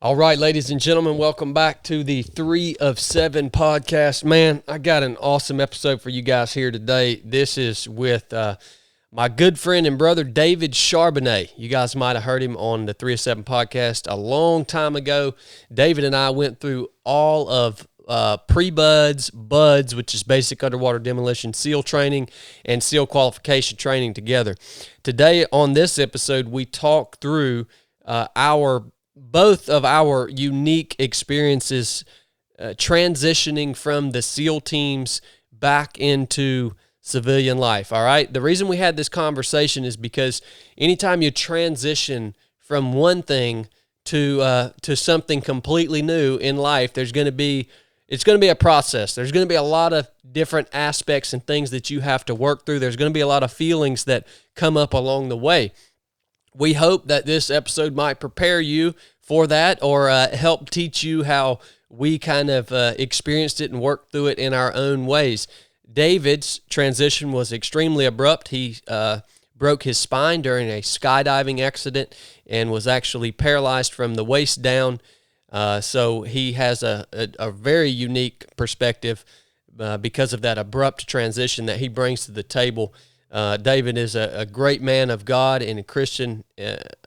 All right, ladies and gentlemen, welcome back to the 3 of 7 podcast. Man, I got an awesome episode for you guys here today. This is with my good friend and brother, David Charbonet. You guys might have heard him on the 3 of 7 podcast a long time ago. David and I went through all of BUDS, which is basic underwater demolition SEAL training, and SEAL qualification training together. Today on this episode, we talk through both of our unique experiences transitioning from the SEAL teams back into civilian life, all right? The reason we had this conversation is because anytime you transition from one thing to something completely new in life, it's going to be a process. There's going to be a lot of different aspects and things that you have to work through. There's going to be a lot of feelings that come up along the way. We hope that this episode might prepare you for that or help teach you how we kind of experienced it and worked through it in our own ways. David's transition was extremely abrupt. He broke his spine during a skydiving accident and was actually paralyzed from the waist down. So he has a very unique perspective because of that abrupt transition that he brings to the table. David is a great man of God and a Christian.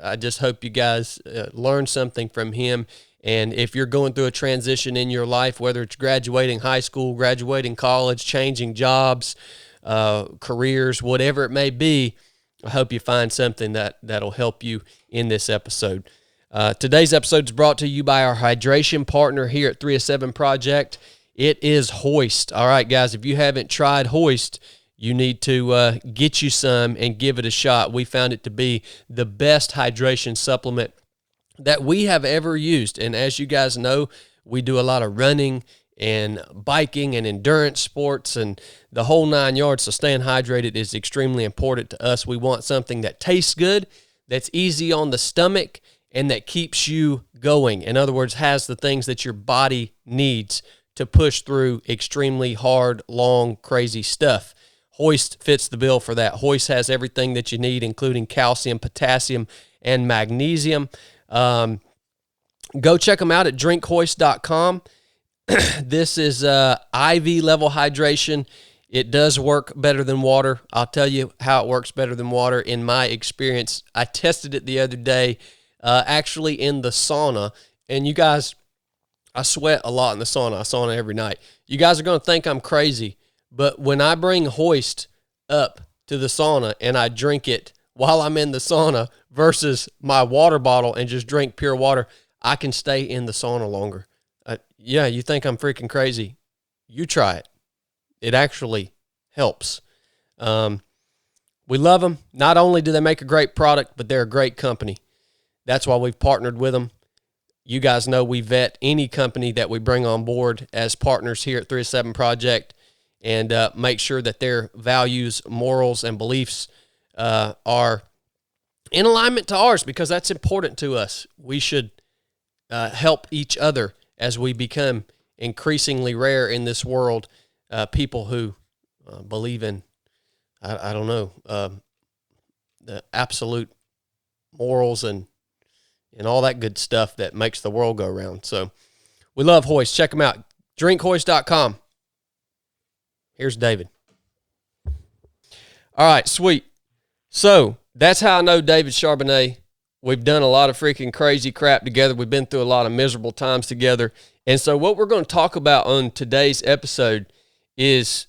I just hope you guys learn something from him. And if you're going through a transition in your life, whether it's graduating high school, graduating college, changing jobs, careers, whatever it may be, I hope you find something that'll help you in this episode. Today's episode is brought to you by our hydration partner here at 3 of 7 Project. It is HOIST. All right, guys, if you haven't tried HOIST, you need to get you some and give it a shot. We found it to be the best hydration supplement that we have ever used. And as you guys know, we do a lot of running and biking and endurance sports and the whole 9 yards. So staying hydrated is extremely important to us. We want something that tastes good, that's easy on the stomach, and that keeps you going. In other words, has the things that your body needs to push through extremely hard, long, crazy stuff. HOIST fits the bill for that. HOIST has everything that you need, including calcium, potassium, and magnesium. Go check them out at drinkhoist.com. This is IV level hydration. It does work better than water. I'll tell you how it works better than water in my experience. I tested it the other day, actually in the sauna. And you guys, I sweat a lot in the sauna. I sauna every night. You guys are going to think I'm crazy. But when I bring HOIST up to the sauna and I drink it while I'm in the sauna versus my water bottle and just drink pure water, I can stay in the sauna longer. Yeah, you think I'm freaking crazy. You try it. It actually helps. We love them. Not only do they make a great product, but they're a great company. That's why we've partnered with them. You guys know we vet any company that we bring on board as partners here at 3 of 7 Project, and make sure that their values, morals, and beliefs are in alignment to ours, because that's important to us. We should help each other as we become increasingly rare in this world, people who believe in, I don't know, the absolute morals and all that good stuff that makes the world go round. So we love HOIST. Check them out. drinkhoist.com. Here's David. All right, sweet. So that's how I know David Charbonet. We've done a lot of freaking crazy crap together. We've been through a lot of miserable times together. And so what we're going to talk about on today's episode is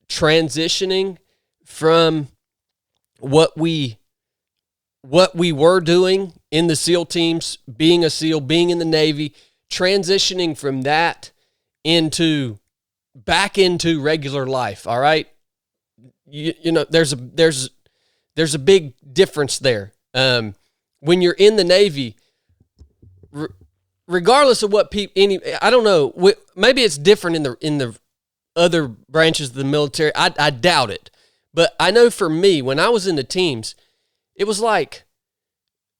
transitioning from what we were doing in the SEAL teams, being a SEAL, being in the Navy, transitioning from that back into regular life. All right. You know, there's a big difference there. When you're in the Navy, regardless of what I don't know, maybe it's different in the other branches of the military. I doubt it, but I know for me, when I was in the teams, it was like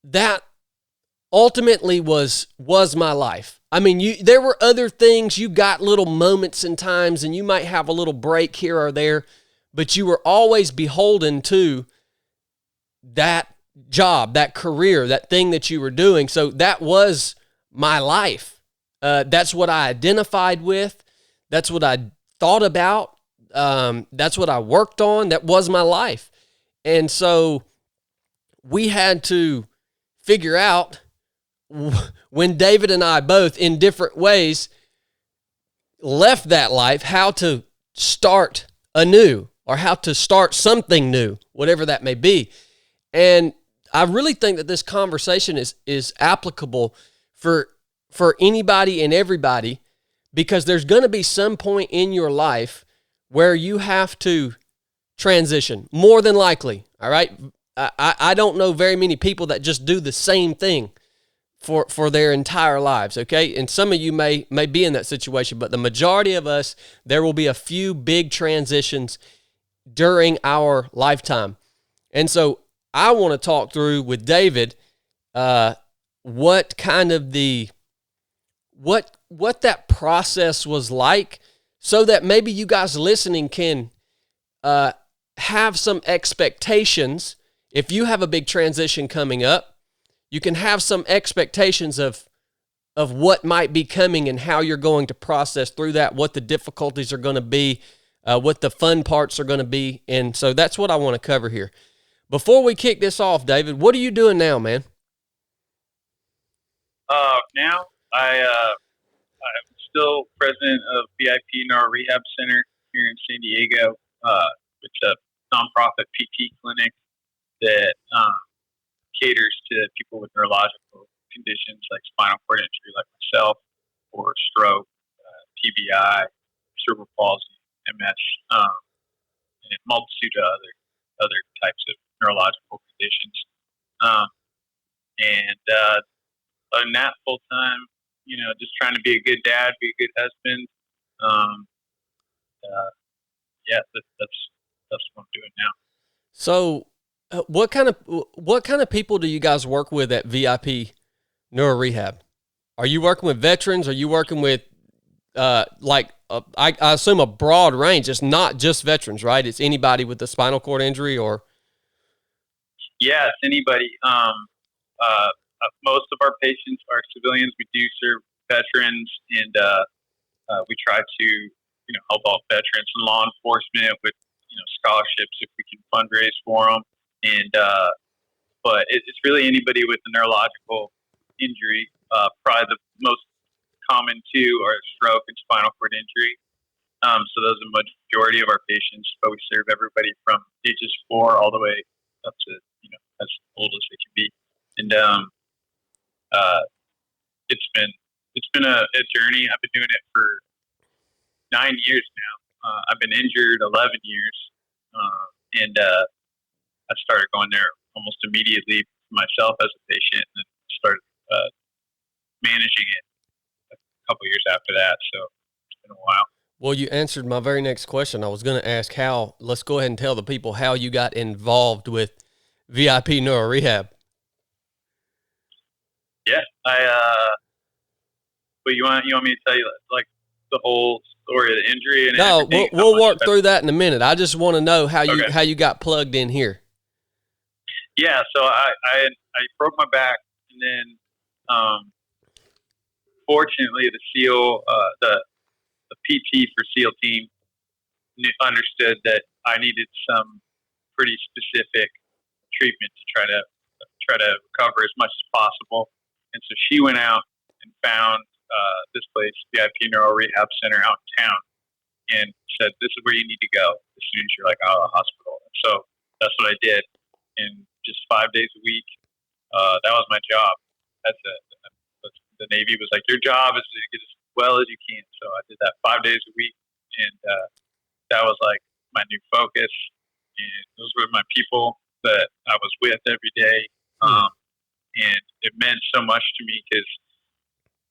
that ultimately was my life. I mean, there were other things. You got little moments and times, and you might have a little break here or there, but you were always beholden to that job, that career, that thing that you were doing. So that was my life. That's what I identified with. That's what I thought about. That's what I worked on. That was my life. And so we had to figure out, when David and I both in different ways left that life, how to start anew, or how to start something new, whatever that may be. And I really think that this conversation is applicable for anybody and everybody, because there's going to be some point in your life where you have to transition, more than likely. All right. I don't know very many people that just do the same thing for their entire lives. Okay. And some of you may be in that situation, but the majority of us, there will be a few big transitions during our lifetime. And so I want to talk through with David, what kind of what that process was like, so that maybe you guys listening can have some expectations. If you have a big transition coming up, you can have some expectations of what might be coming and how you're going to process through that, what the difficulties are going to be, what the fun parts are going to be. And so that's what I want to cover here. Before we kick this off, David, what are you doing now, man? Now I'm still president of VIP Neuro Rehab Center here in San Diego. It's a nonprofit PT clinic that caters to people with neurological conditions like spinal cord injury, like myself, or stroke, TBI, cerebral palsy, MS, and a multitude of other types of neurological conditions. Other than that, full time, just trying to be a good dad, be a good husband. That's what I'm doing now. So, what kind of people do you guys work with at VIP Neuro Rehab? Are you working with veterans? Are you working with I assume a broad range? It's not just veterans, right? It's anybody with a spinal cord injury, or yeah, it's anybody. Most of our patients are civilians. We do serve veterans, and we try to help out veterans and law enforcement with scholarships if we can fundraise for them. And but it's really anybody with a neurological injury. Probably the most common two are stroke and spinal cord injury. So those are the majority of our patients, but we serve everybody from ages 4 all the way up to as old as they can be. And it's been a journey. I've been doing it for 9 years now. I've been injured 11 years, and I started going there almost immediately myself as a patient, and then started managing it a couple years after that. So it's been a while. Well, you answered my very next question. I was going to ask how. Let's go ahead and tell the people how you got involved with VIP Neuro Rehab. Yeah, but you want me to tell you like the whole story of the injury? And no, we'll work through that in a minute. I just want to know how you got plugged in here. Yeah, so I broke my back, and then fortunately the SEAL the PT for SEAL team understood that I needed some pretty specific treatment to try to recover as much as possible. And so she went out and found this place, VIP Neuro Rehab Center out in town, and said, "This is where you need to go as soon as you're out of the hospital." And so that's what I did. And just 5 days a week, that was my job. The Navy was like, "Your job is to get as well as you can." So I did that 5 days a week, and that was like my new focus. And those were my people that I was with every day. And it meant so much to me because,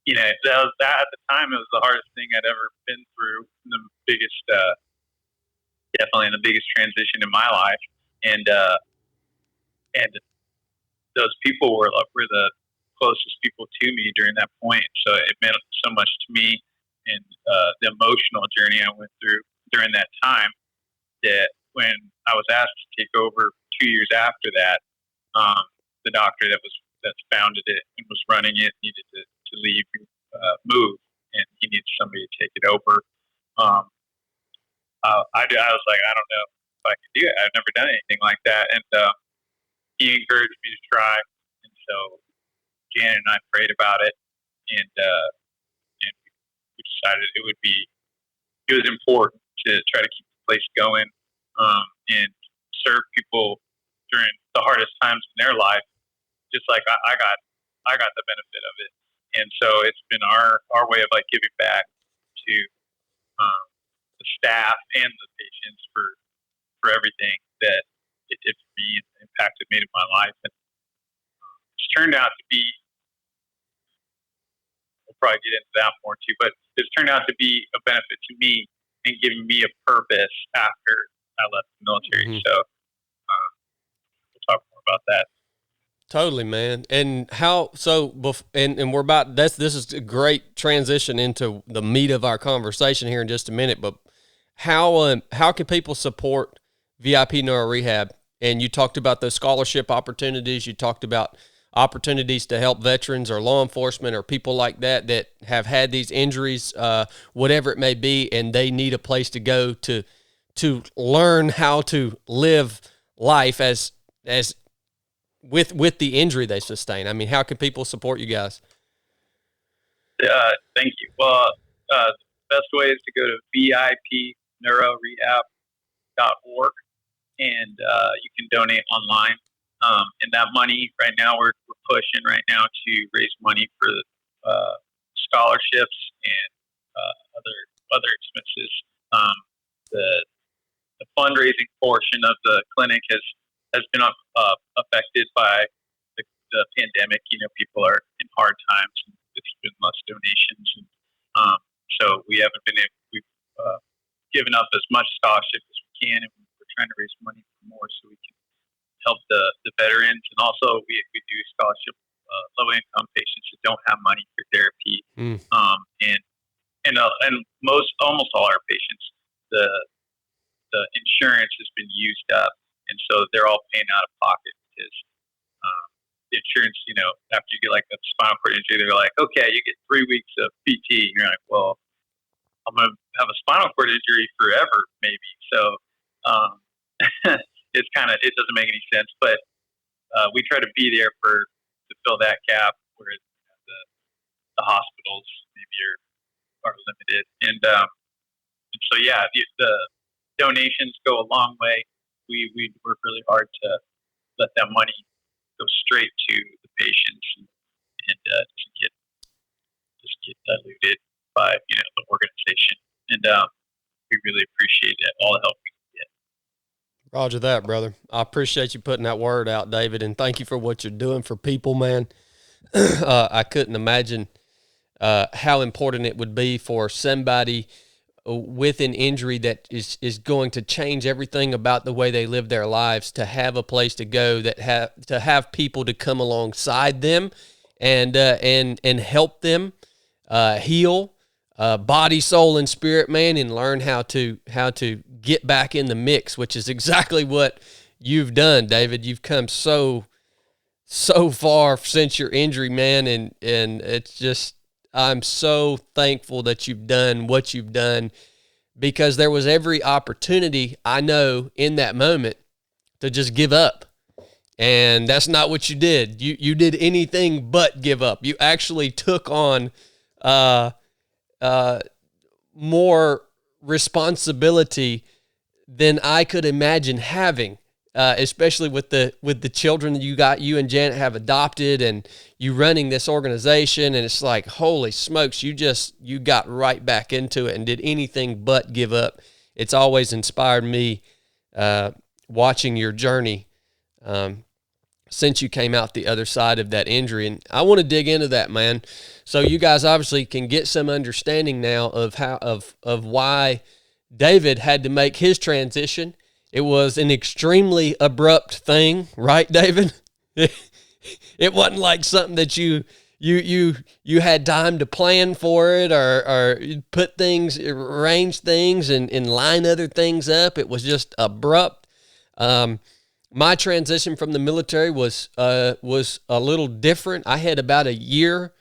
that at the time, it was the hardest thing I'd ever been through. Definitely the biggest transition in my life. And those people were the closest people to me during that point. So it meant so much to me, and the emotional journey I went through during that time, that when I was asked to take over 2 years after that, the doctor that founded it and was running it needed to leave and move, and he needs somebody to take it over. I was like, I don't know if I can do it. I've never done anything like that, and he encouraged me to try. And so Janet and I prayed about it, and we decided it was important to try to keep the place going, and serve people during the hardest times in their life, just like I got the benefit of it. And so it's been our way of like giving back to the staff and the patients for everything that it did for me and the impact it made in my life. And it's turned out to be, we'll probably get into that more too, but it's turned out to be a benefit to me and giving me a purpose after I left the military. Mm-hmm. So we'll talk more about that. Totally, man. And how, and we're about, this is a great transition into the meat of our conversation here in just a minute, but how can people support VIP Neuro Rehab? And you talked about those scholarship opportunities. You talked about opportunities to help veterans or law enforcement or people like that have had these injuries, whatever it may be, and they need a place to go to learn how to live life as with the injury they sustain. I mean, how can people support you guys? Thank you. Well, the best way is to go to VIPneurorehab.org, and you can donate online. And that money right now, we're pushing right now to raise money for scholarships and other expenses. The fundraising portion of the clinic has been affected by the pandemic. You know, people are in hard times, and it's been less donations, and so we haven't been able. We've given up as much scholarship as we can, and we're trying to raise money for more so we can help the veterans. And also we do scholarship low income patients that don't have money for therapy. And almost all our patients, the insurance has been used up, and so they're all paying out of pocket because the insurance, you know, after you get like a spinal cord injury, they're like, okay, you get 3 weeks of PT. You're like, well, I'm going to have a spinal cord injury forever, maybe. So it doesn't make any sense, but we try to be there to fill that gap where the hospitals maybe are limited. And so, yeah, the donations go a long way. We work really hard to let that money go straight to the patients and just get diluted by, you know, the organization. And we really appreciate it, all the help we can get. Roger that, brother. I appreciate you putting that word out, David, and thank you for what you're doing for people, man. I couldn't imagine how important it would be for somebody with an injury that is going to change everything about the way they live their lives, to have a place to go, to have people to come alongside them and help them heal body, soul, and spirit, man, and learn how to get back in the mix, which is exactly what you've done, David. You've come so far since your injury, man, and it's just, I'm so thankful that you've done what you've done, because there was every opportunity, I know, in that moment to just give up. And that's not what you did. You did anything but give up. You actually took on more responsibility than I could imagine having. Especially with the children you and Janet have adopted, and you running this organization, and it's like, holy smokes, you got right back into it and did anything but give up. It's always inspired me watching your journey since you came out the other side of that injury, and I want to dig into that, man. So you guys obviously can get some understanding now of why David had to make his transition. It was an extremely abrupt thing, right, David? It wasn't like something that you had time to plan for it or arrange things and line other things up. It was just abrupt. My transition from the military was a little different. I had about a year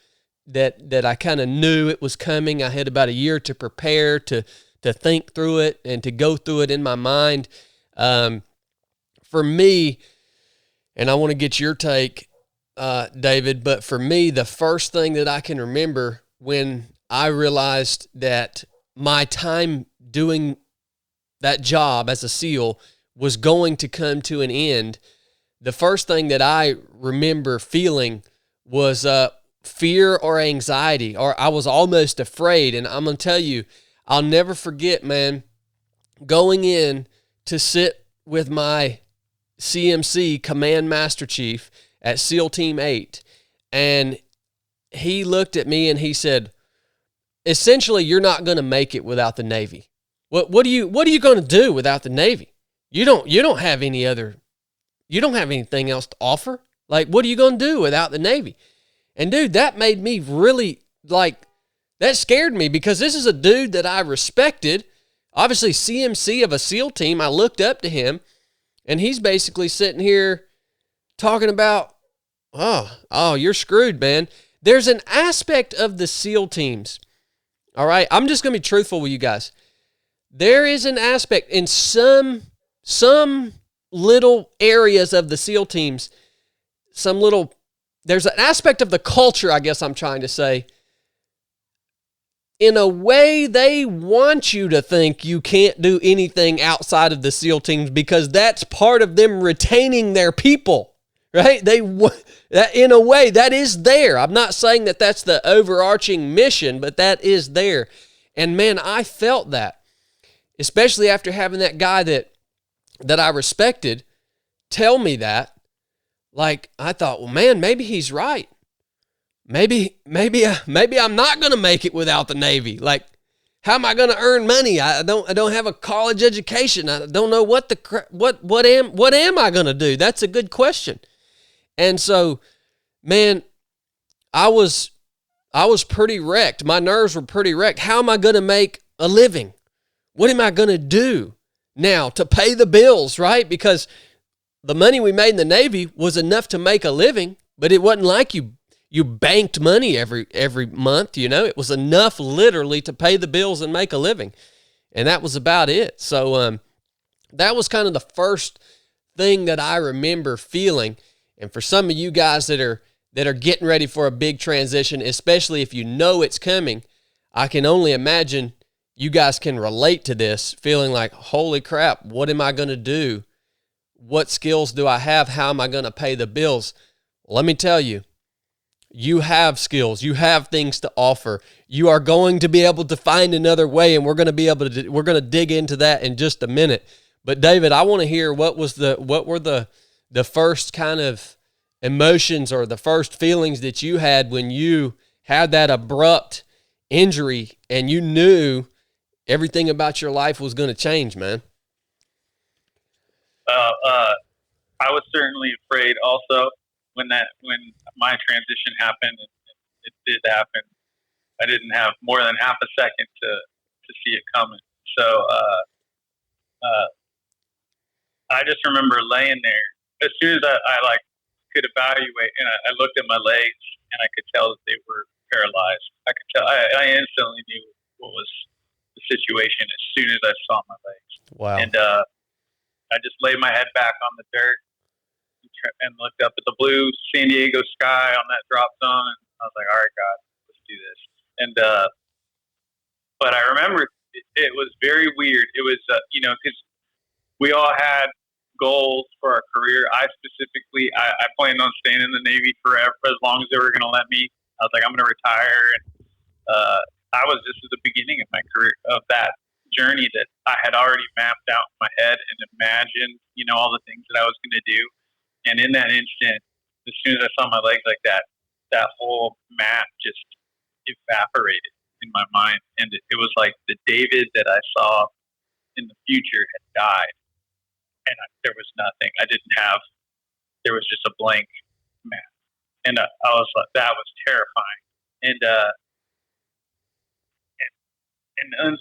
that I kind of knew it was coming. I had about a year to prepare, to think through it and to go through it in my mind. For me, and I want to get your take, David, but for me, the first thing that I can remember when I realized that my time doing that job as a SEAL was going to come to an end, the first thing that I remember feeling was fear or anxiety, or I was almost afraid. And I'm going to tell you, I'll never forget, man, going in to sit with my CMC, Command Master Chief, at SEAL Team 8, and he looked at me and he said, essentially, you're not going to make it without the Navy. What are you going to do without the Navy? You don't have any other, you don't have anything else to offer. Like, what are you going to do without the Navy? And dude, that made me really, like, that scared me, because this is a dude that I respected. Obviously, CMC of a SEAL team, I looked up to him, and he's basically sitting here talking about, oh, you're screwed, man. There's an aspect of the SEAL teams, all right? I'm just going to be truthful with you guys. There is an aspect in some little areas of the SEAL teams, there's an aspect of the culture, I guess I'm trying to say. In a way, they want you to think you can't do anything outside of the SEAL teams, because that's part of them retaining their people, right? In a way, that is there. I'm not saying that that's the overarching mission, but that is there. And man, I felt that, especially after having that guy that I respected tell me that. Like, I thought, well, man, maybe he's right. Maybe I'm not going to make it without the Navy. Like, how am I going to earn money? I don't have a college education. I don't know what am I going to do? That's a good question. And so, man, I was pretty wrecked. My nerves were pretty wrecked. How am I going to make a living? What am I going to do now to pay the bills, right? Because the money we made in the Navy was enough to make a living, but it wasn't like you banked money every month, you know. It was enough literally to pay the bills and make a living. And that was about it. So that was kind of the first thing that I remember feeling. And for some of you guys that are getting ready for a big transition, especially if you know it's coming, I can only imagine you guys can relate to this, feeling like, holy crap, what am I going to do? What skills do I have? How am I going to pay the bills? Let me tell you, you have skills. You have things to offer. You are going to be able to find another way, and we're going to dig into that in just a minute. But David, I want to hear what were the first kind of emotions or the first feelings that you had when you had that abrupt injury and you knew everything about your life was going to change, man. I was certainly afraid also when my transition happened, and it did happen. I didn't have more than half a second to see it coming. So I just remember laying there. As soon as I could evaluate, and I looked at my legs, and I could tell that they were paralyzed. I could tell. I instantly knew what was the situation as soon as I saw my legs. Wow. And I just laid my head back on the dirt and looked up at the blue San Diego sky on that drop zone, and I was like, all right, God, let's do this. And but I remember it was very weird. It was because we all had goals for our career. I specifically, I planned on staying in the Navy forever, as long as they were going to let me. I was like, I'm going to retire. And this was the beginning of my career, of that journey that I had already mapped out in my head and imagined, all the things that I was going to do. And in that instant, as soon as I saw my legs like that, that whole map just evaporated in my mind. And it was like the David that I saw in the future had died. And there was nothing. There was just a blank map. And I was like, that was terrifying. And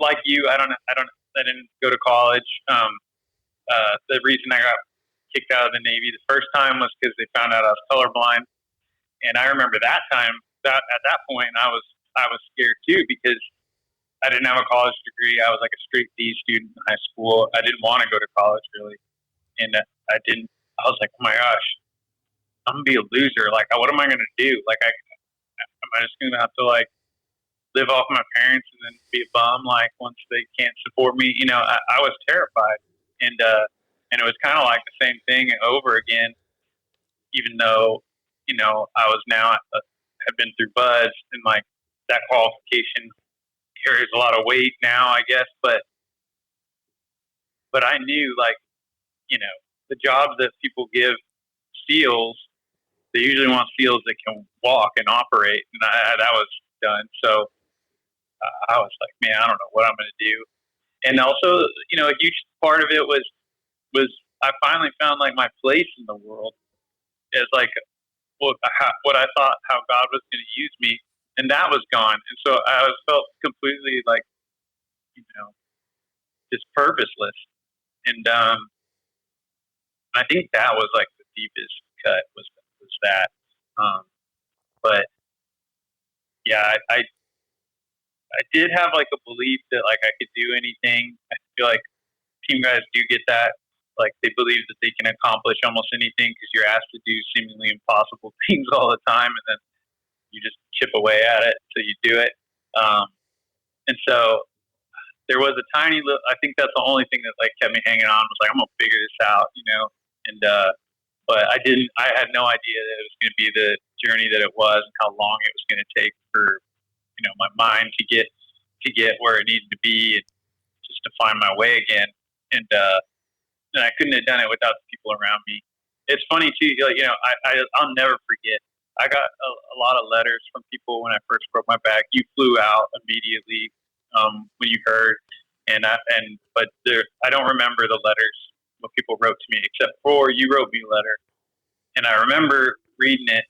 like you, I didn't go to college. The reason I got kicked out of the Navy the first time was because they found out I was colorblind. And I remember that at that point, I was scared too, because I didn't have a college degree. I was like a straight D student in high school. I didn't want to go to college really, and I didn't. I was like, oh my gosh, I'm gonna be a loser. Like, what am I gonna do? Like, am I just gonna have to like live off my parents and then be a bum like once they can't support me? You know, I was terrified, and it was kind of like the same thing over again. Even though, you know, I was now had been through buds, and like that qualification carries a lot of weight now, I guess. But I knew, like, you know, the jobs that people give SEALs, they usually want SEALs that can walk and operate, and that was done. So I was like, man, I don't know what I'm going to do. And also, you know, a huge part of it was I finally found like my place in the world as like what I thought how God was going to use me, and that was gone. And so I felt completely like, you know, just purposeless. And I think that was like the deepest cut was that. But yeah, I did have like a belief that like I could do anything. I feel like team guys do get that. Like, they believe that they can accomplish almost anything because you're asked to do seemingly impossible things all the time, and then you just chip away at it until you do it. And so there was a tiny little, I think that's the only thing that like kept me hanging on, was like, I'm going to figure this out, you know? And, but I had no idea that it was going to be the journey that it was, and how long it was going to take for, you know, my mind to get where it needed to be, and just to find my way again. And I couldn't have done it without the people around me. It's funny too, like, you know, I'll never forget. I got a lot of letters from people when I first broke my back. You flew out immediately when you heard, but I don't remember the letters what people wrote to me, except for you wrote me a letter, and I remember reading it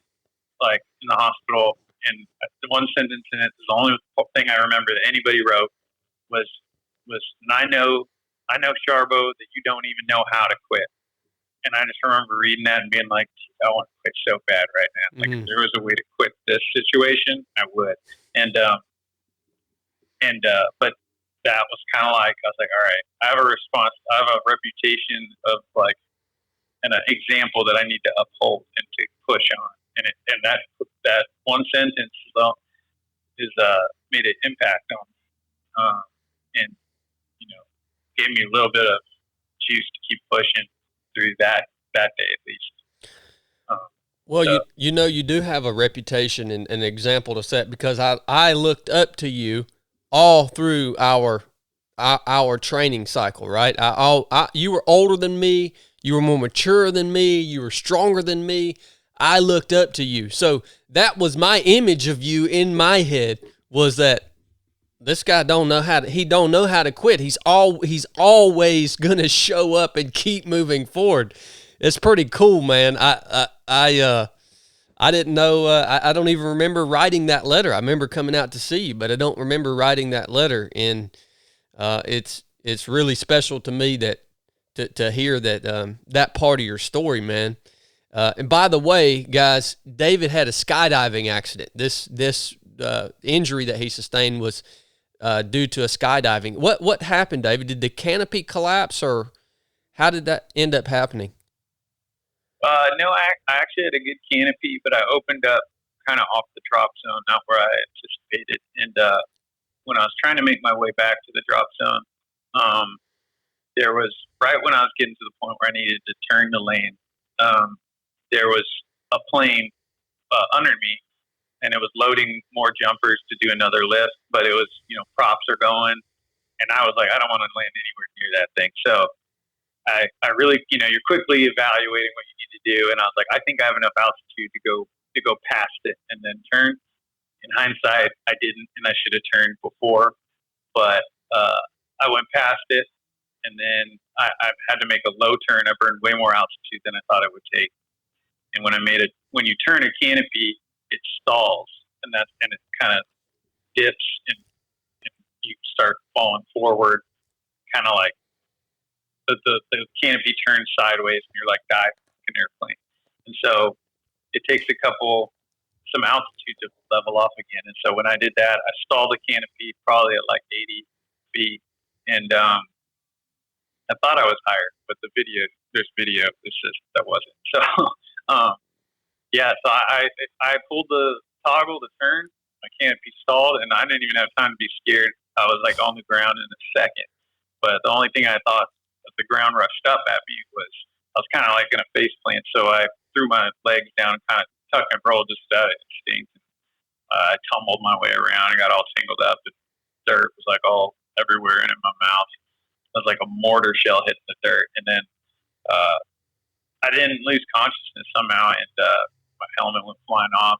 like in the hospital. And the one sentence in it is the only thing I remember that anybody wrote was, and I know, Charbo, that you don't even know how to quit. And I just remember reading that and being like, I want to quit so bad right now. Like, if there was a way to quit this situation, I would. But that was kind of like, I was like, all right, I have a reputation of like, and an example that I need to uphold and to push on. And that one sentence is made an impact on me. And, you know, gave me a little bit of juice to keep pushing through that day at least. Well, so, you know, you do have a reputation and an example to set, because I looked up to you all through our training cycle, right? You were older than me, you were more mature than me, you were stronger than me. I looked up to you. So that was my image of you in my head, was that this guy don't know how to quit. He's always going to show up and keep moving forward. It's pretty cool, man. I didn't know, I don't even remember writing that letter. I remember coming out to see you, but I don't remember writing that letter. And it's really special to me that to hear that that part of your story, man. And by the way, guys, David had a skydiving accident. This injury that he sustained was due to a skydiving. What happened, David? Did the canopy collapse, or how did that end up happening? No, I actually had a good canopy, but I opened up kind of off the drop zone, not where I anticipated. And when I was trying to make my way back to the drop zone, there was, right when I was getting to the point where I needed to turn the lane, there was a plane under me, and it was loading more jumpers to do another lift, but it was, you know, props are going, and I was like, I don't want to land anywhere near that thing. So I really, you know, you're quickly evaluating what you need to do, and I was like, I think I have enough altitude to go past it and then turn. In hindsight, I didn't, and I should have turned before, but I went past it, and then I had to make a low turn. I burned way more altitude than I thought it would take. And when you turn a canopy, it stalls, and it kind of dips, and you start falling forward, kind of like the canopy turns sideways, and you're like diving like an airplane. And so it takes a couple some altitude to level off again. And so when I did that, I stalled the canopy probably at like 80 feet. And I thought I was higher, but there's video that wasn't. So, yeah, so I pulled the toggle to turn, my canopy stalled, and I didn't even have time to be scared. I was like on the ground in a second. But the only thing I thought as the ground rushed up at me was I was kind of like in a face plant. So I threw my legs down and kind of tuck and roll just out of instinct. I tumbled my way around and got all tangled up, and dirt was like all everywhere and in my mouth. It was like a mortar shell hitting the dirt. And then I didn't lose consciousness somehow, and my helmet went flying off.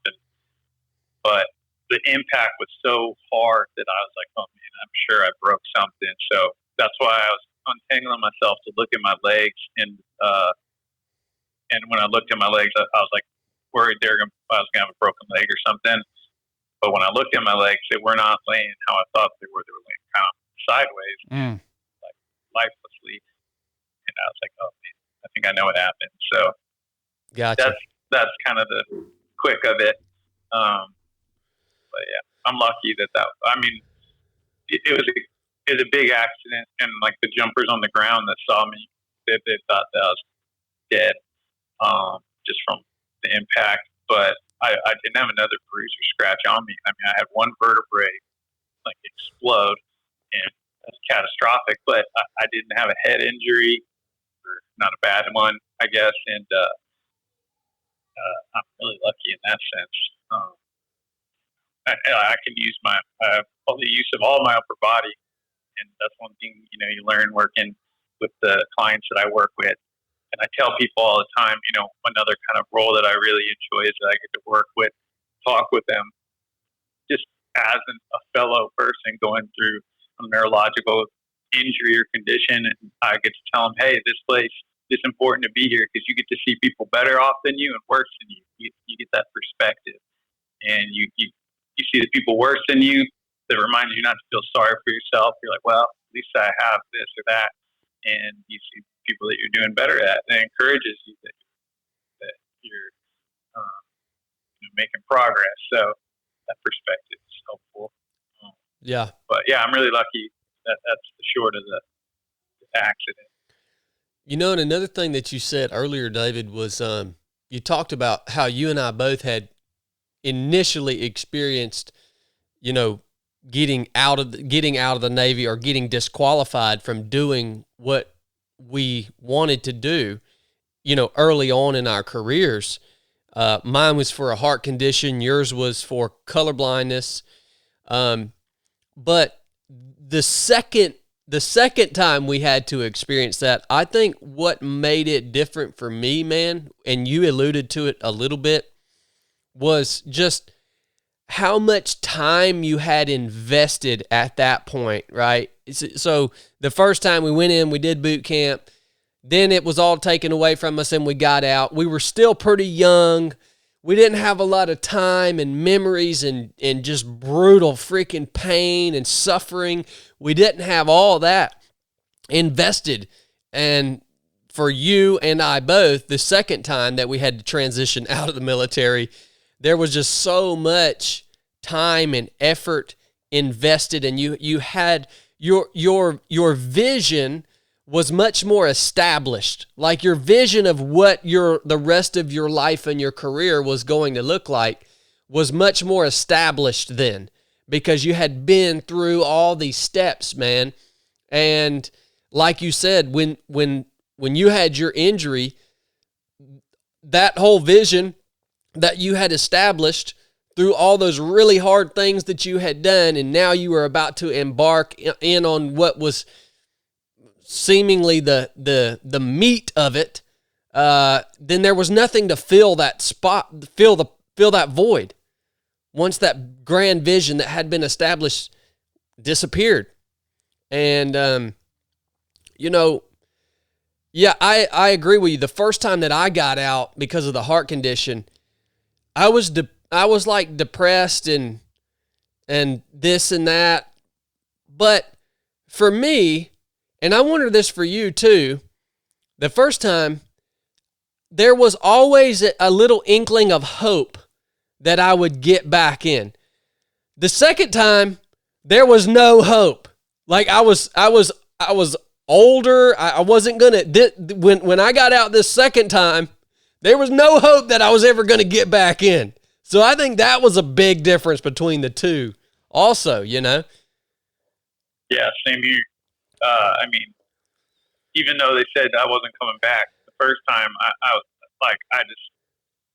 But the impact was so hard that I was like, oh man, I'm sure I broke something. So that's why I was untangling myself to look at my legs. And when I looked at my legs, I was like worried I was going to have a broken leg or something. But when I looked at my legs, they were not laying how I thought they were. They were laying kind of sideways, like lifelessly. And I was like, oh man, I think I know what happened. So gotcha. That's kind of the quick of it. But yeah, I'm lucky that it was a big accident, and like the jumpers on the ground that saw me, they thought that I was dead, just from the impact. But I didn't have another bruise or scratch on me. I mean, I had one vertebrae like explode, and that's catastrophic. But I didn't have a head injury, or not a bad one, I guess. And I'm really lucky in that sense. I can use the use of all my upper body, and that's one thing you learn working with the clients that I work with. And I tell people all the time, another kind of role that I really enjoy is that I get to work with, talk with them, just as a fellow person going through a neurological injury or condition, and I get to tell them, hey, this place is important to be here because you get to see people better off than you and worse than you. You get that perspective, and you see the people worse than you. That reminds you not to feel sorry for yourself. You're like, well, at least I have this or that. And you see people that you're doing better at, and it encourages you that you're making progress. So that perspective is helpful. Yeah. But yeah, I'm really lucky that's the short of the accident. And another thing that you said earlier, David, was you talked about how you and I both had initially experienced, getting out of the Navy or getting disqualified from doing what we wanted to do, early on in our careers. Mine was for a heart condition. Yours was for color blindness. But the second time we had to experience that, I think what made it different for me, man, and you alluded to it a little bit, was just how much time you had invested at that point, right? So the first time we went in, we did boot camp, then it was all taken away from us and we got out. We were still pretty young. We didn't have a lot of time and memories and just brutal freaking pain and suffering. We didn't have all that invested. And for you and I both, the second time that we had to transition out of the military, there was just so much time and effort invested, and you had your vision was much more established. Like your vision of what the rest of your life and your career was going to look like was much more established then, because you had been through all these steps, man. And like you said, when you had your injury, that whole vision that you had established through all those really hard things that you had done, and now you were about to embark in on what was seemingly the meat of it, then there was nothing to fill that spot, fill that void. Once that grand vision that had been established disappeared. And, yeah, I agree with you. The first time that I got out because of the heart condition, I was like depressed and this and that. But for me, and I wonder this for you too, the first time, there was always a little inkling of hope that I would get back in. The second time, there was no hope. Like I was older. I wasn't gonna. When I got out this second time, there was no hope that I was ever gonna get back in. So I think that was a big difference between the two. Also, you know. Yeah, same here. I mean, even though they said I wasn't coming back the first time, I was like,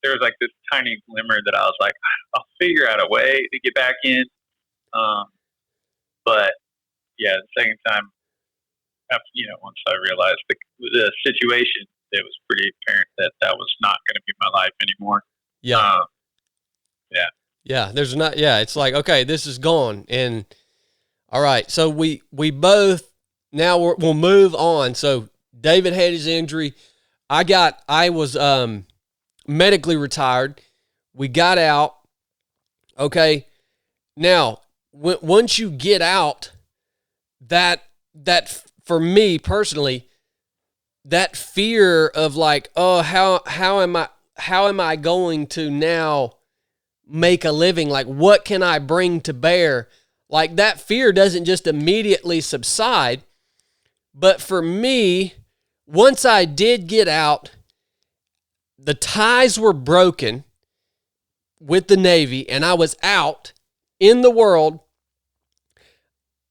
there was like this tiny glimmer that I was like, I'll figure out a way to get back in. But yeah, the second time, after, once I realized the situation, it was pretty apparent that was not going to be my life anymore. Yeah. Yeah. Yeah. There's not, yeah. It's like, okay, this is gone. And all right. So we both, now we'll move on. So David had his injury. I was medically retired. We got out. Okay. Now, once you get out, that for me personally, that fear of like, oh, how am I going to now make a living? Like, what can I bring to bear? Like, that fear doesn't just immediately subside. But for me, once I did get out, the ties were broken with the Navy and I was out in the world.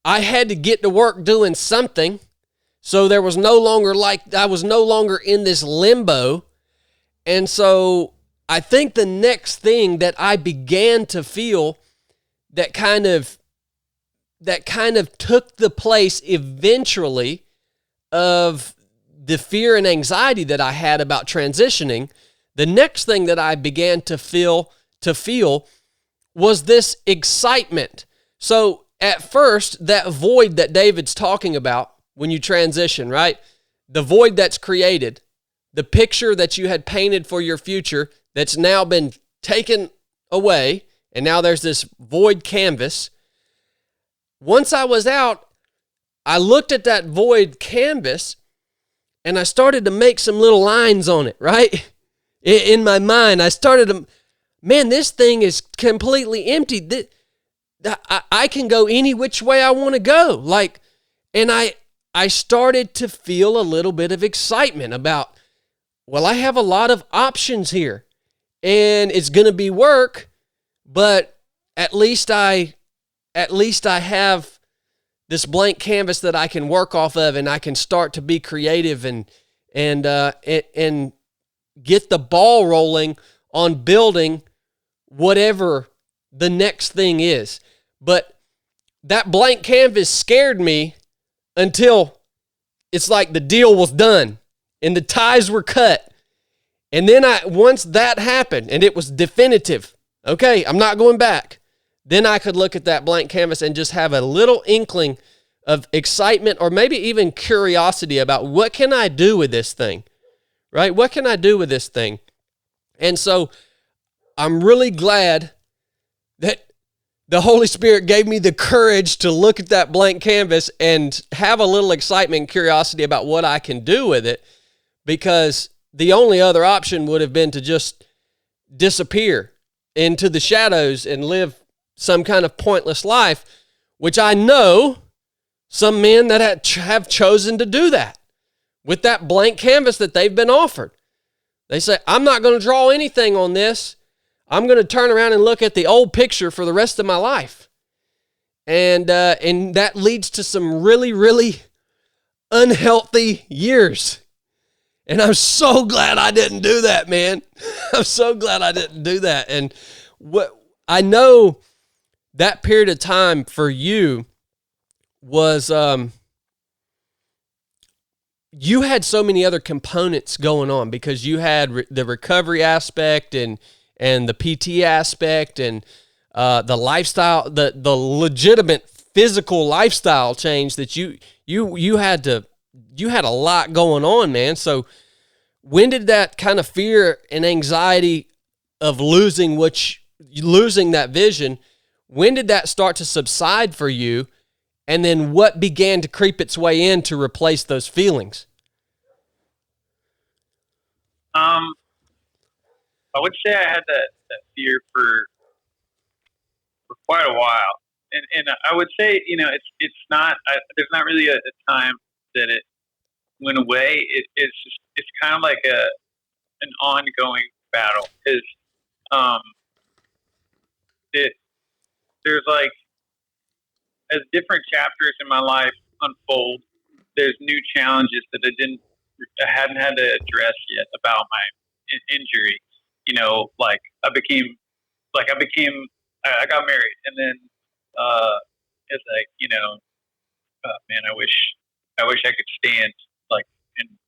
I had to get to work doing something. So there was no longer I was no longer in this limbo. And so I think the next thing that I began to feel that kind of took the place eventually of the fear and anxiety that I had about transitioning, the next thing that I began to feel was this excitement. So at first, that void that David's talking about when you transition, right? The void that's created, the picture that you had painted for your future that's now been taken away, and now there's this void canvas. Once I was out, I looked at that void canvas and I started to make some little lines on it, right? In my mind, I started to, man, this thing is completely empty. I can go any which way I want to go. Like, and I started to feel a little bit of excitement about, well, I have a lot of options here and it's going to be work, but at least I have this blank canvas that I can work off of, and I can start to be creative and get the ball rolling on building whatever the next thing is. But that blank canvas scared me until it's like the deal was done and the ties were cut. And then once that happened and it was definitive, okay, I'm not going back, then I could look at that blank canvas and just have a little inkling of excitement or maybe even curiosity about what can I do with this thing, right? What can I do with this thing? And so I'm really glad that the Holy Spirit gave me the courage to look at that blank canvas and have a little excitement and curiosity about what I can do with it, because the only other option would have been to just disappear into the shadows and live some kind of pointless life, which I know some men that have chosen to do that with that blank canvas that they've been offered. They say, I'm not going to draw anything on this. I'm going to turn around and look at the old picture for the rest of my life. And that leads to some really, really unhealthy years. And I'm so glad I didn't do that, man. I'm so glad I didn't do that. And what I know that period of time for you was, you had so many other components going on because you had the recovery aspect and the PT aspect and the lifestyle, the legitimate physical lifestyle change that you had a lot going on, man. So when did that kind of fear and anxiety of losing that vision, when did that start to subside for you? And then what began to creep its way in to replace those feelings? I would say I had that fear for quite a while, and I would say, it's not. There's not really a time that it went away. It's kind of like an ongoing battle. Is um it there's like, as different chapters in my life unfold, there's new challenges that I hadn't had to address yet about my injury. Like I got married, and then it's like, man, I wish I could stand, like,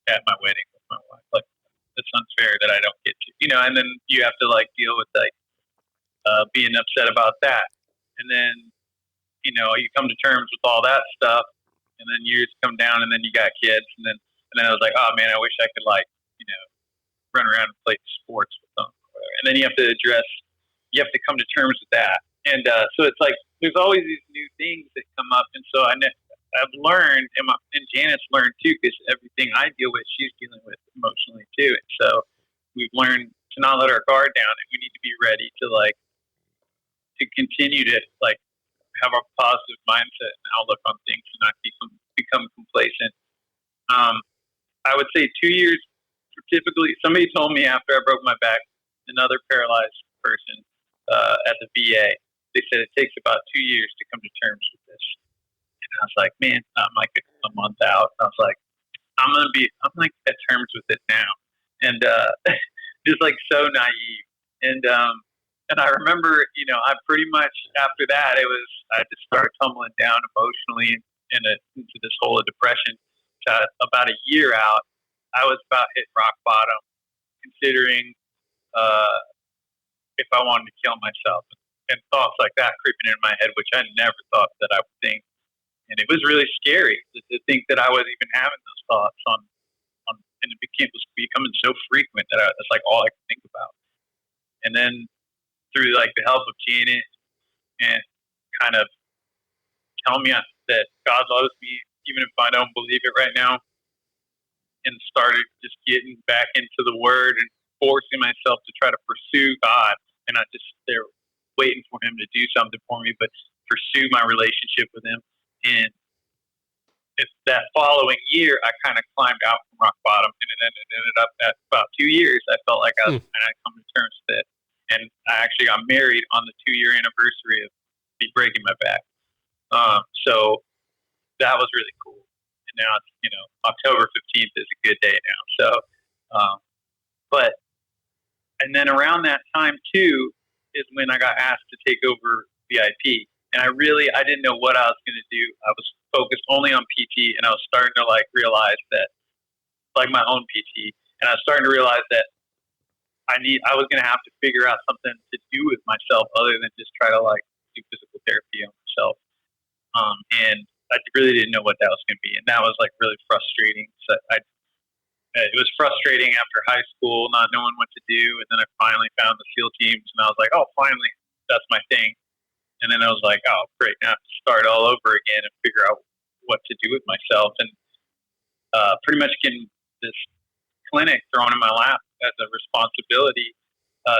at my wedding with my wife. Like, it's unfair that I don't get to, and then you have to like deal with like being upset about that, and then you come to terms with all that stuff, and then years come down, and then you got kids, and then I was like, oh man, I wish I could, like, run around and play sports with them, and then you have to come to terms with that, and so it's like there's always these new things that come up, and so I've learned, and Janice learned too, because everything I deal with, she's dealing with emotionally too, and so we've learned to not let our guard down, and we need to be ready to continue to, like, have a positive mindset and outlook on things, and not become complacent. I would say 2 years. Typically, somebody told me after I broke my back, another paralyzed person at the VA, they said it takes about 2 years to come to terms with this. And I was like, man, I'm like a month out. I was like, I'm like at terms with it now, and just like so naive. And I remember, I pretty much after that, I just started tumbling down emotionally into this hole of depression. About a year out, I was about hitting rock bottom, considering if I wanted to kill myself, and thoughts like that creeping in my head, which I never thought that I would think. And it was really scary to think that I was even having those thoughts and it was becoming so frequent that that's like all I could think about. And then through like the help of Janet and kind of telling me that God loves me, even if I don't believe it right now, and started just getting back into the Word and forcing myself to try to pursue God, and not just there waiting for Him to do something for me, but pursue my relationship with Him. And it's that following year, I kind of climbed out from rock bottom, and it ended up at about 2 years. I felt like I had come to terms with it, and I actually got married on the 2-year anniversary of me breaking my back. So that was really cool. And now it's, October 15th is a good day now. So, and then around that time too is when I got asked to take over VIP. And I didn't know what I was going to do. I was focused only on PT, and I was starting to like realize that, like my own PT, and I was starting to realize that I was going to have to figure out something to do with myself other than just try to like do physical therapy on myself. And I really didn't know what that was going to be, and that was like really frustrating. So it was frustrating after high school, not knowing what to do, and then I finally found the SEAL teams, and I was like, oh, finally, that's my thing. And then I was like, oh, great, now I have to start all over again and figure out what to do with myself. And pretty much getting this clinic thrown in my lap as a responsibility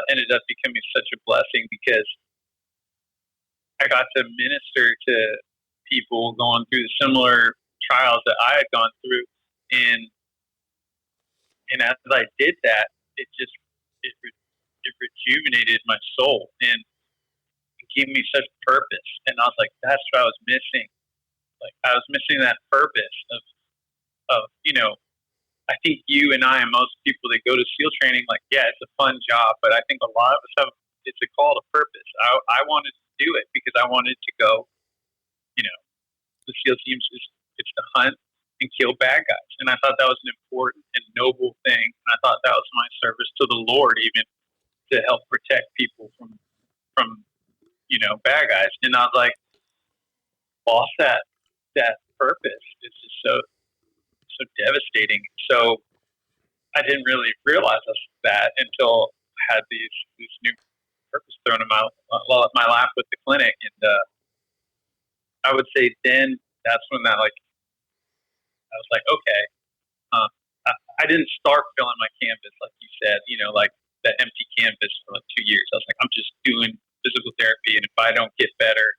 ended up becoming such a blessing, because I got to minister to people going through the similar trials that I had gone through. And as I did that, it rejuvenated my soul and gave me such purpose. And I was like, that's what I was missing. Like, I was missing that purpose of I think you and I and most people that go to SEAL training, like, yeah, it's a fun job, but I think a lot of us it's a call to purpose. I wanted to do it because I wanted to go, the SEAL teams, it's to hunt and kill bad guys. And I thought that was an important and noble thing. And I thought that was my service to the Lord, even to help protect people from bad guys. And I was like, lost that purpose. It's just so devastating. So I didn't really realize that until I had these new purpose thrown in my lap with the clinic. And I would say then that's when I was like, okay, I didn't start filling my canvas like you said, like that empty canvas for like 2 years. I was like, I'm just doing physical therapy, and if I don't get better,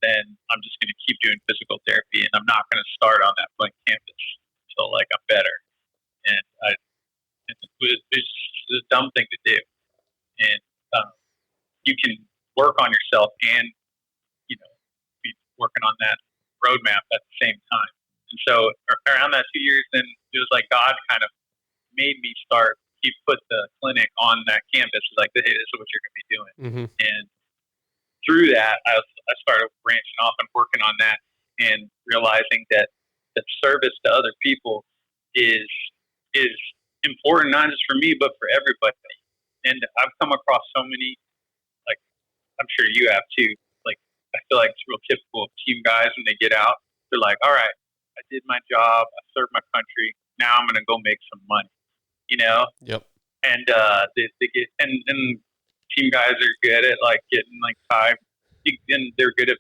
then I'm just going to keep doing physical therapy, and I'm not going to start on that blank canvas until like I'm better. And it was a dumb thing to do. And you can work on yourself and be working on that roadmap at the same time. And so around that 2 years, then it was like God kind of made me start. He put the clinic on that campus. Like, hey, this is what you're going to be doing. Mm-hmm. And through that, I started branching off and working on that, and realizing that service to other people is important, not just for me, but for everybody. And I've come across so many, like, I'm sure you have too. Like, I feel like it's real typical of team guys when they get out. They're like, all right, I did my job. I served my country. Now I'm going to go make some money, Yep. And they get, and team guys are good at like getting like high, and they're good at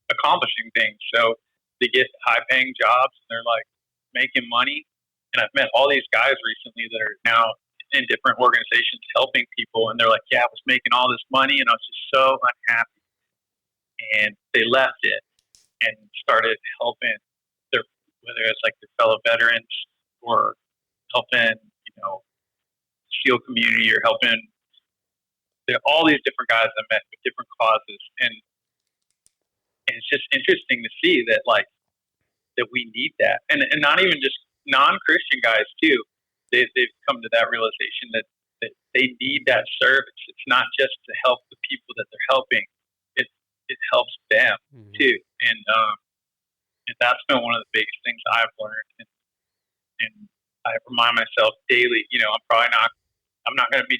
accomplishing things. So they get high paying jobs, and they're like making money. And I've met all these guys recently that are now in different organizations helping people, and they're like, yeah, I was making all this money and I was just so unhappy. And they left it and started helping whether it's like their fellow veterans, or helping, SEAL community, or helping all these different guys I met with different causes. And it's just interesting to see that, like, that we need that. And not even just non-Christian guys too. They've come to that realization that they need that service. It's not just to help the people that they're helping. It helps them too. And that's been one of the biggest things I've learned. And I remind myself daily, I'm not going to be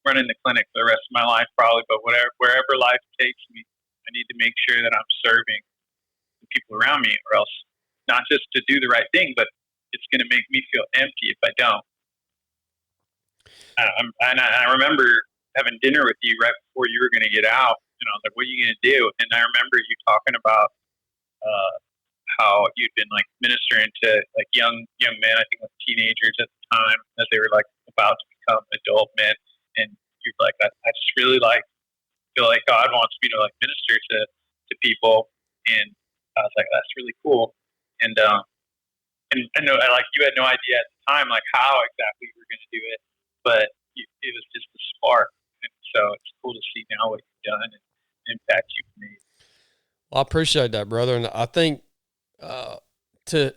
running the clinic for the rest of my life probably, but wherever life takes me, I need to make sure that I'm serving the people around me, or else not just to do the right thing, but it's going to make me feel empty if I don't. And I remember having dinner with you right before you were going to get out, and I was like, what are you going to do? And I remember you talking about how you'd been like ministering to like young men, I think like teenagers at the time, as they were like about to become adult men. And you're like, I just really feel like God wants me to like minister to people. And I was like, that's really cool. And I know, like, you had no idea at the time like how exactly you were going to do it, but it was just a spark. And so it's cool to see now what you've done and the impact you've made. Well, I appreciate that, brother. And I think to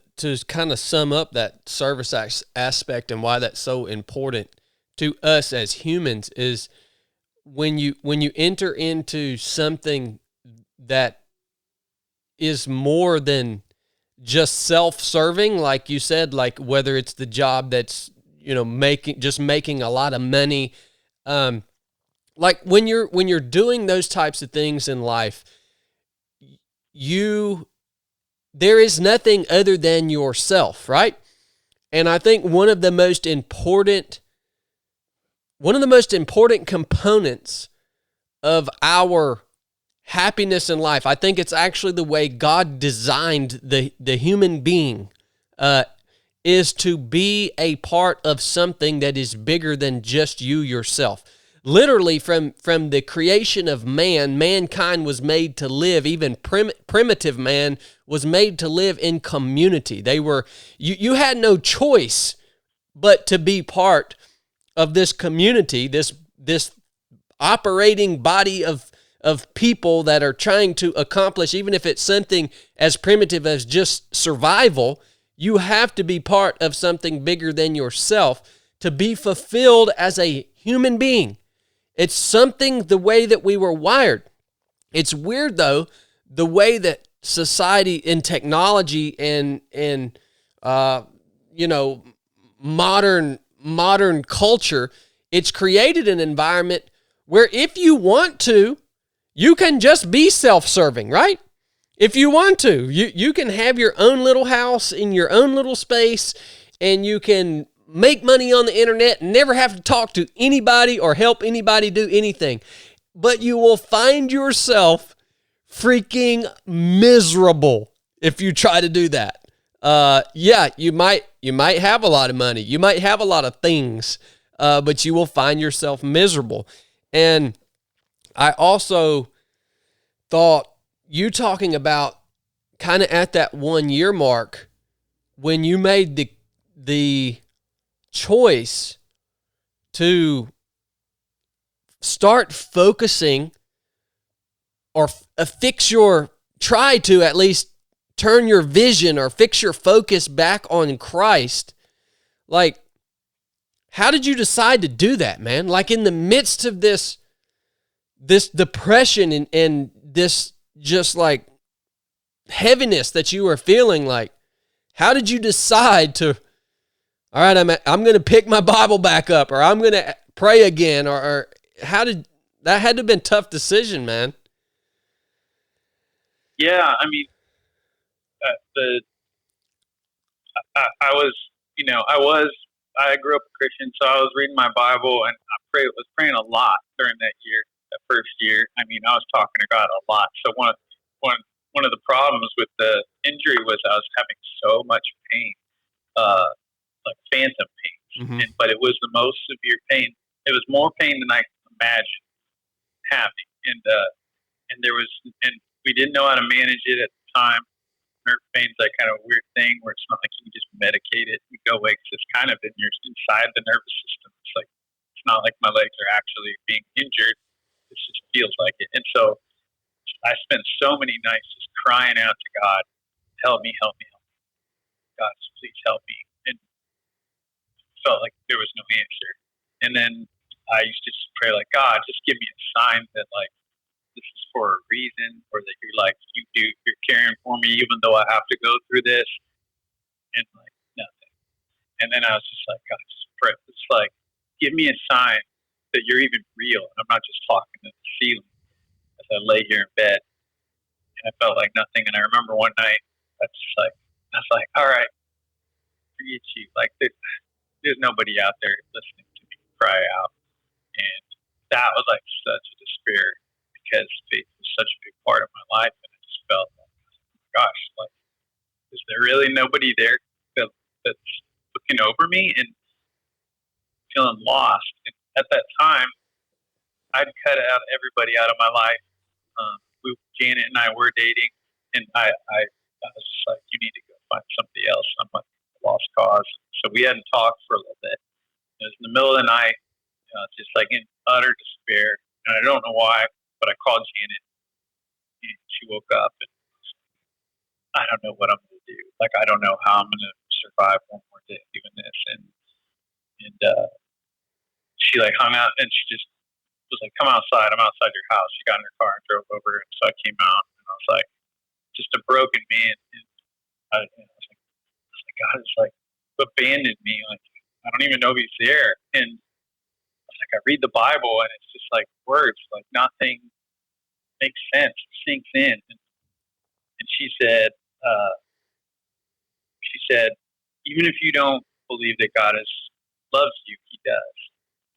kind of sum up that service aspect and why that's so important to us as humans is when you enter into something that is more than just self-serving, like you said, like whether it's the job that's making a lot of money, like when you're doing those types of things in life, there is nothing other than yourself, right? And I think one of the most important components of our happiness in life, I think it's actually the way God designed the human being, is to be a part of something that is bigger than just you yourself. Literally, from the creation of mankind was made to live. Even primitive man was made to live in community. You had no choice but to be part of this community, this operating body of people that are trying to accomplish, even if it's something as primitive as just survival. You have to be part of something bigger than yourself to be fulfilled as a human being. It's something the way that we were wired. It's weird though, the way that society and technology and modern culture, it's created an environment where if you want to, you can just be self-serving, right? If you want to, you can have your own little house in your own little space, and you can make money on the internet and never have to talk to anybody or help anybody do anything. But you will find yourself freaking miserable if you try to do that. You might have a lot of money. You might have a lot of things. but you will find yourself miserable. And I also thought you talking about kind of at that 1 year mark when you made the choice to start focusing or try to at least turn your vision or fix your focus back on Christ. Like, how did you decide to do that, man? Like in the midst of this depression and this just like heaviness that you were feeling, like, how did you decide to, all right, I'm going to pick my Bible back up, or I'm going to pray again, or how did that had to have been a tough decision, man? Yeah, I mean, I grew up a Christian, so I was reading my Bible and was praying a lot during that year, that first year. I mean, I was talking to God a lot. So one of the problems with the injury was I was having so much pain, like phantom pain, but it was the most severe pain. It was more pain than I could imagine having, and we didn't know how to manage it at the time. Nerve pain's that kind of weird thing where it's not like you can just medicate it. You go away because it's kind of inside the nervous system. It's like, it's not like my legs are actually being injured. It just feels like it. And so I spent so many nights just crying out to God, help me, help me, help me. God, please help me. And it felt like there was no answer. And then I used to just pray like, God, just give me a sign that like, this is for a reason, or that you're caring for me even though I have to go through this, and like nothing. And then I was just like, God, just pray. It's like, give me a sign that you're even real. I'm not just talking to the ceiling as I lay here in bed. And I felt like nothing. And I remember one night, I was like, all right, forget you. Like there's nobody out there listening to me cry out. And that was like such a despair, because faith was such a big part of my life, and I just felt like, oh my gosh, like, is there really nobody there that's looking over me, and feeling lost? And at that time, I'd cut out everybody out of my life. Janet and I were dating, and I was just like, you need to go find somebody else. I'm like a lost cause. So we hadn't talked for a little bit. It was in the middle of the night, just like in utter despair, and I don't know why, but I called Janet, and she woke up, and I don't know what I'm going to do. Like, I don't know how I'm going to survive one more day doing this. And she like hung out, and she just was like, come outside. I'm outside your house. She got in her car and drove over. And so I came out, and I was like, just a broken man. And I was like, God has like abandoned me. Like, I don't even know if he's there. And like, I read the Bible, and it's just like words, like nothing makes sense, sinks in. And she said, even if you don't believe that God loves you, He does,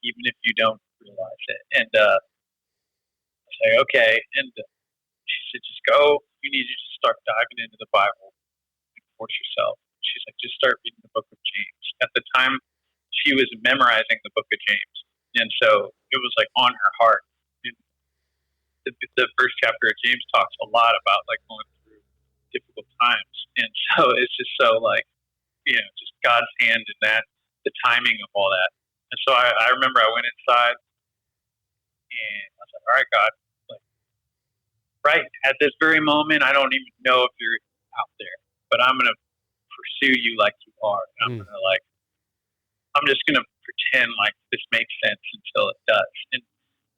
even if you don't realize it. And I was like, okay. And she said, just go. You need to just start diving into the Bible and force yourself. She's like, just start reading the book of James. At the time, she was memorizing the book of James. And so it was like on her heart. And the first chapter of James talks a lot about like going through difficult times. And so it's just so like, just God's hand in that, the timing of all that. And so I remember I went inside, and I was like, all right, God, like, right at this very moment, I don't even know if you're out there, but I'm going to pursue you like you are. And I'm just going to pretend like this makes sense until it does. And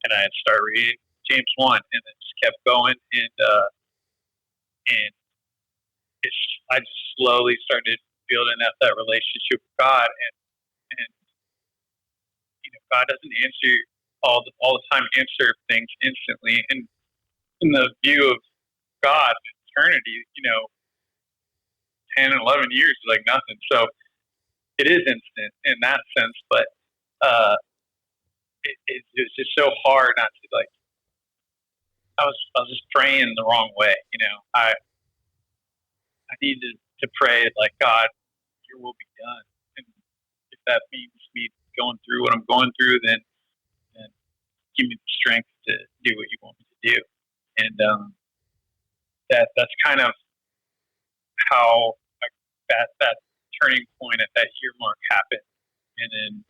I had started reading James 1, and it just kept going. And I just slowly started building up that relationship with God. And God doesn't answer all the time, answer things instantly. And in the view of God, eternity, 10 and 11 years is like nothing. So it is instant in that sense, but it was just so hard not to like. I was just praying the wrong way, I needed to pray like, God, your will be done, and if that means me going through what I'm going through, then give me the strength to do what you want me to do. And that's kind of how that turning point at that year mark happened. And then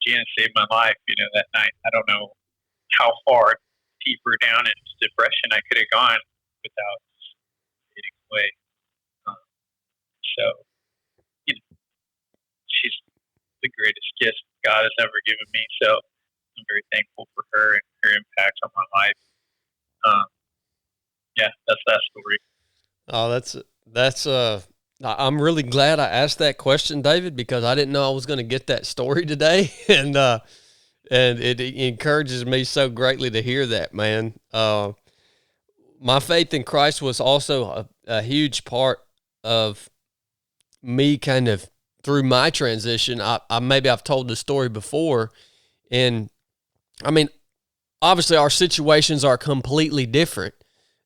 Janice saved my life, that night. I don't know how far deeper down into depression I could have gone without getting away. So, she's the greatest gift God has ever given me. So I'm very thankful for her and her impact on my life. That's that story. Oh, I'm really glad I asked that question, David, because I didn't know I was going to get that story today. And it encourages me so greatly to hear that, man. My faith in Christ was also a huge part of me kind of through my transition. Maybe I've told the story before, and I mean, obviously our situations are completely different.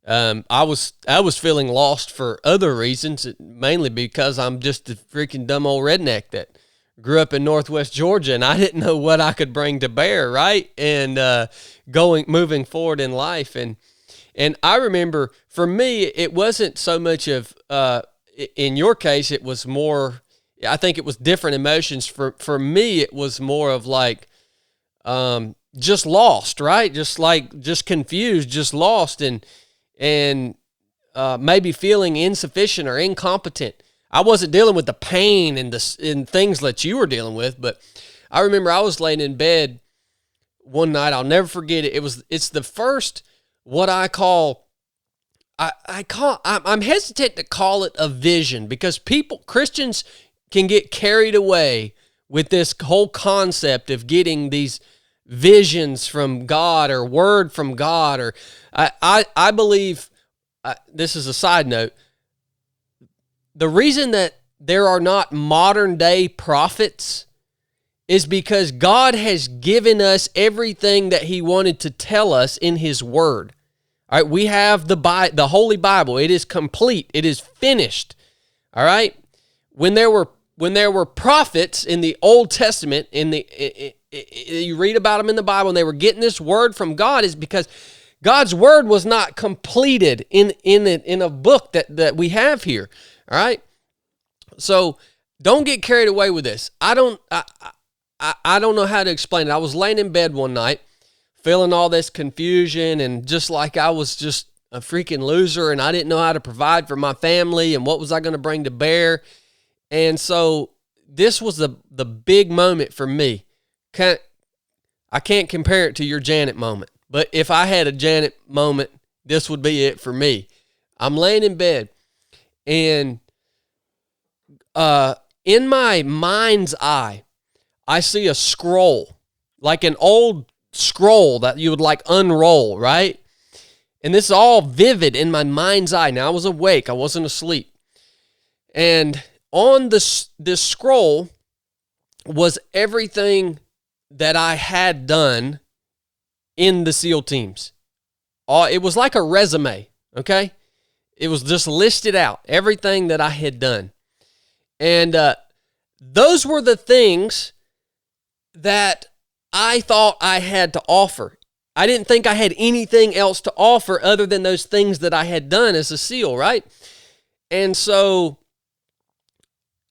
I was feeling lost for other reasons, mainly because I'm just a freaking dumb old redneck that grew up in Northwest Georgia, and I didn't know what I could bring to bear, right? And moving forward in life, and I remember for me, it wasn't so much of in your case, it was more. I think it was different emotions. For me, it was more of like just lost, right? Just confused, just lost, and maybe feeling insufficient or incompetent. I wasn't dealing with the pain and things that you were dealing with, but I remember I was laying in bed one night. I'll never forget it. It's the first, what I call, I'm hesitant to call it a vision, because Christians can get carried away with this whole concept of getting these visions from God or word from God, or I believe, this is a side note, the reason that there are not modern day prophets is because God has given us everything that he wanted to tell us in his word. All right, we have the Holy Bible. It is complete. It is finished. All right? When there were prophets in the Old Testament, you read about them in the Bible, and they were getting this word from God, is because God's word was not completed in a book that we have here. All right? So don't get carried away with this. I don't know how to explain it. I was laying in bed one night, feeling all this confusion, and just like I was just a freaking loser, and I didn't know how to provide for my family, and what was I going to bring to bear. And so this was the big moment for me. I can't compare it to your Janet moment, but if I had a Janet moment, this would be it for me. I'm laying in bed, and in my mind's eye, I see a scroll, like an old scroll that you would like unroll, right? And this is all vivid in my mind's eye. Now I was awake. I wasn't asleep. And on this scroll was everything that I had done in the SEAL teams. It was like a resume, okay? It was just listed out, everything that I had done. And those were the things that I thought I had to offer. I didn't think I had anything else to offer other than those things that I had done as a SEAL, right? And so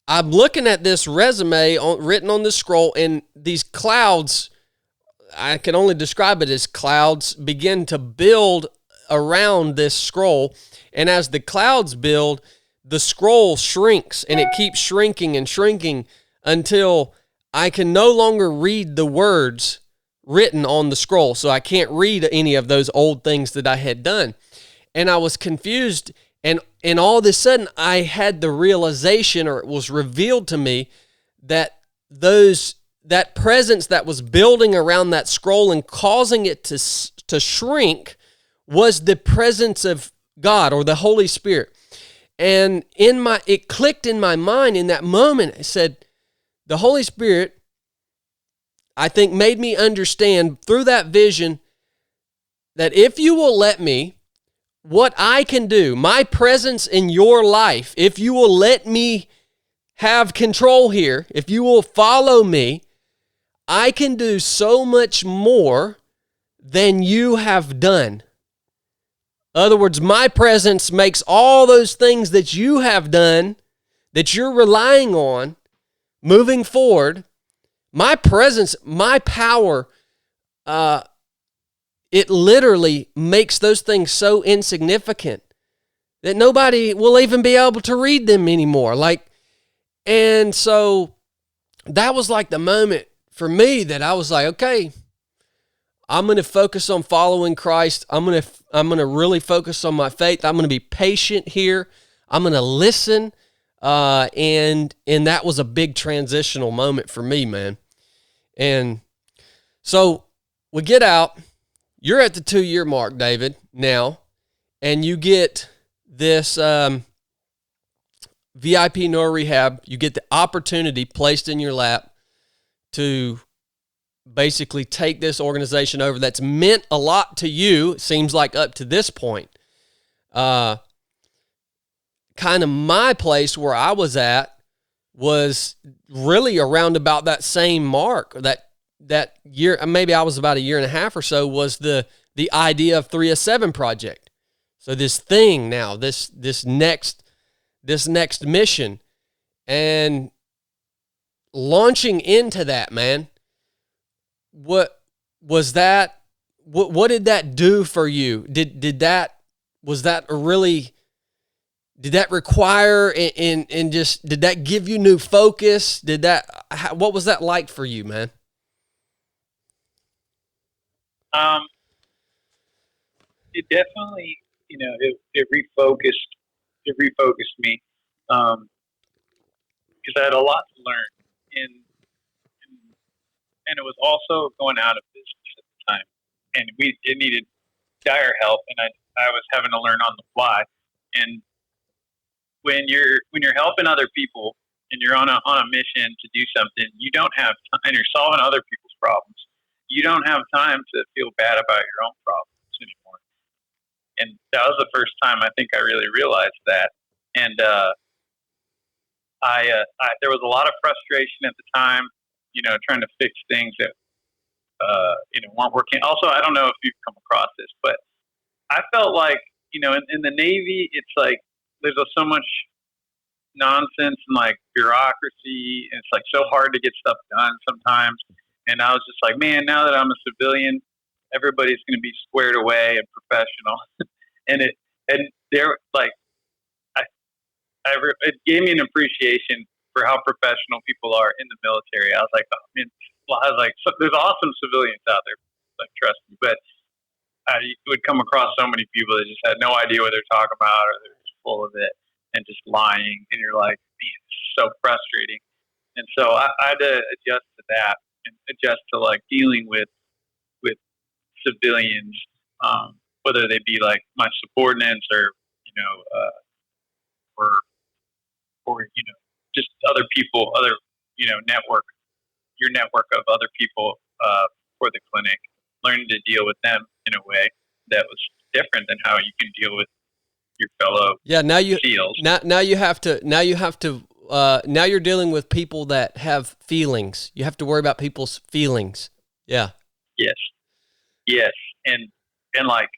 I'm looking at this resume written on this scroll, and these clouds, I can only describe it as clouds, begin to build around this scroll. And as the clouds build, the scroll shrinks, and it keeps shrinking and shrinking until I can no longer read the words written on the scroll. So I can't read any of those old things that I had done. And I was confused, and all of a sudden I had the realization, or it was revealed to me, that that presence that was building around that scroll and causing it to shrink was the presence of God, or the Holy Spirit. And it clicked in my mind in that moment. It said, the Holy Spirit, I think, made me understand through that vision that if you will let me, what I can do, my presence in your life, if you will let me have control here, if you will follow me, I can do so much more than you have done. In other words, my presence makes all those things that you have done, that you're relying on, moving forward. My presence, my power, it literally makes those things so insignificant that nobody will even be able to read them anymore. And so that was like the moment for me that I was like, okay, I'm going to focus on following Christ. I'm going to really focus on my faith. I'm going to be patient here. I'm going to listen. And that was a big transitional moment for me, man. And so we get out. You're at the 2-year mark, David, now, and you get this VIP neurorehab. You get the opportunity placed in your lap to basically take this organization over that's meant a lot to you, it seems like up to this point. Kind of my place where I was at was really around about that same mark, that year, maybe I was about a year and a half or so, was the idea of 3-7 project. So this thing now, this next mission, and launching into that, man. What was that? What did that do for you? Did that require and just, did that give you new focus? What was that like for you, man? It definitely, it refocused me, because I had a lot to learn, and it was also going out of business at the time, and it needed dire help, and I was having to learn on the fly. And when you're helping other people and you're on a mission to do something, you don't have time, and you're solving other people's problems. You don't have time to feel bad about your own problems anymore. And that was the first time I think I really realized that. And there was a lot of frustration at the time, trying to fix things that weren't working. Also, I don't know if you've come across this, but I felt like, in the Navy, it's like there's so much nonsense and like bureaucracy, and it's like so hard to get stuff done sometimes. And I was just like, man, now that I'm a civilian, everybody's going to be squared away and professional. and they're like, it gave me an appreciation for how professional people are in the military. I was like, so there's awesome civilians out there, like, trust me, but I would come across so many people that just had no idea what they're talking about, or they're just full of it and just lying. And you're like, man, it's so frustrating. And so I had to adjust to that, and adjust to like dealing with civilians, whether they be like my subordinates or just other people, your network of other people for the clinic, learning to deal with them in a way that was different than how you can deal with your fellow SEALs. Now you're dealing with people that have feelings. You have to worry about people's feelings. Yeah. Yes. And like,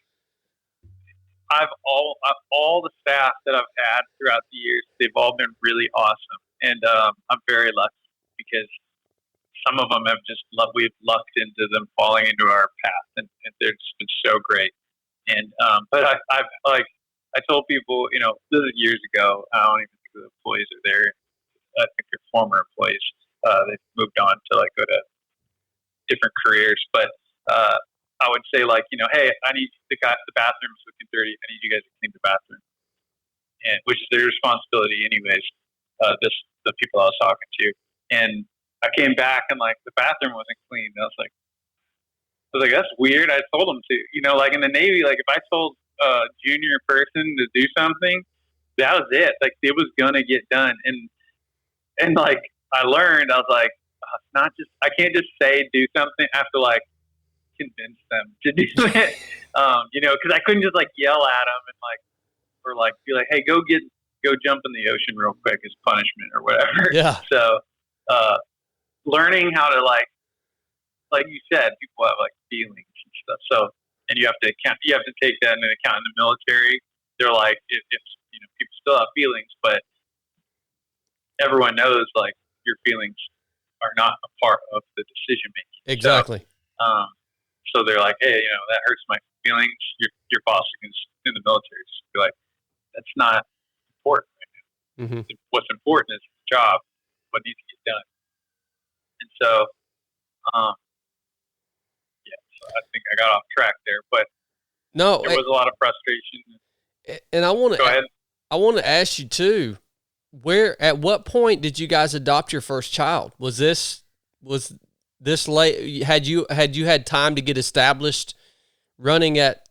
all the staff that I've had throughout the years, they've all been really awesome. And I'm very lucky, because some of them we've lucked into them falling into our path, and they've just been so great. And but I told people, this is years ago. I don't even think the employees are there. I think they're former employees. They've moved on to like go to different careers. But I would say, like, hey, I need the bathroom's looking dirty. I need you guys to clean the bathroom, and which is their responsibility, anyways. The people I was talking to, and I came back and like the bathroom wasn't clean. I was like, that's weird. I told them to, like in the Navy, like if I told a junior person to do something, that was it. Like it was gonna get done. And like I learned, I was like, it's not just, I can't just say do something. I have to like convince them to do it. Because I couldn't just like yell at them and like, or like be like, hey, go jump in the ocean real quick as punishment or whatever. Yeah. So learning how to like like you said, people have like feelings and stuff. So, and you have to take that into account in the military. They're like, if people still have feelings, but everyone knows like your feelings are not a part of the decision making. Exactly. So they're like, hey, that hurts my feelings. Your boss is in the military. Just be like, that's not important right now. Mm-hmm. What's important is the job, what needs to get done. And so, so I think I got off track there, but no, there was a lot of frustration. And I want Go ahead. I want to ask you too, at what point did you guys adopt your first child? Was this late? Had you had time to get established running at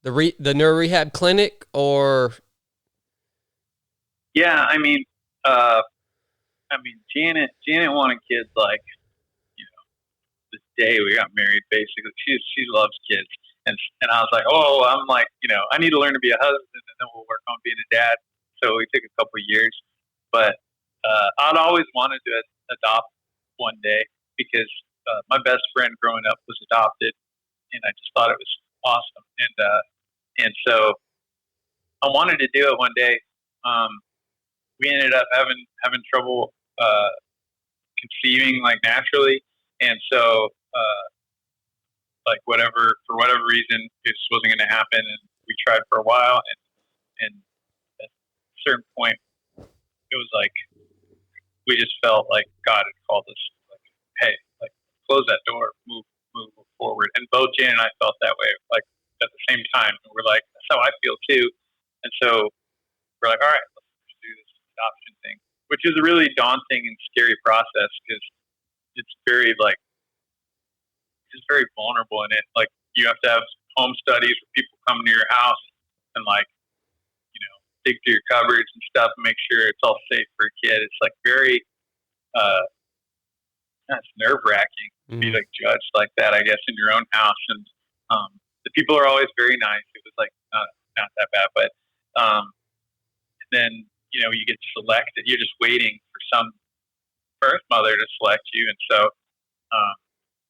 the neuro rehab clinic, or? Yeah, Janet wanted kids like, the day we got married. Basically, she loves kids, and I was like, I need to learn to be a husband, and then we'll work on being a dad. So it took a couple of years, but I'd always wanted to adopt one day because my best friend growing up was adopted, and I just thought it was awesome, and so I wanted to do it one day. We ended up having trouble conceiving like naturally, and so for whatever reason, it just wasn't going to happen, and we tried for a while, and at a certain point, it was like we just felt like God had called us, like, hey, like, close that door, move forward. And both Jan and I felt that way, like, at the same time. And we're like, that's how I feel too. And so we're like, all right, let's do this adoption thing, which is a really daunting and scary process because it's very just very vulnerable in it. Like, you have to have home studies where people come to your house and dig through your cupboards and stuff and make sure it's all safe for a kid. It's like very, it's nerve wracking to be like judged like that, I guess, in your own house. And the people are always very nice. It was like not that bad, but then you get selected. You're just waiting for some birth mother to select you, and so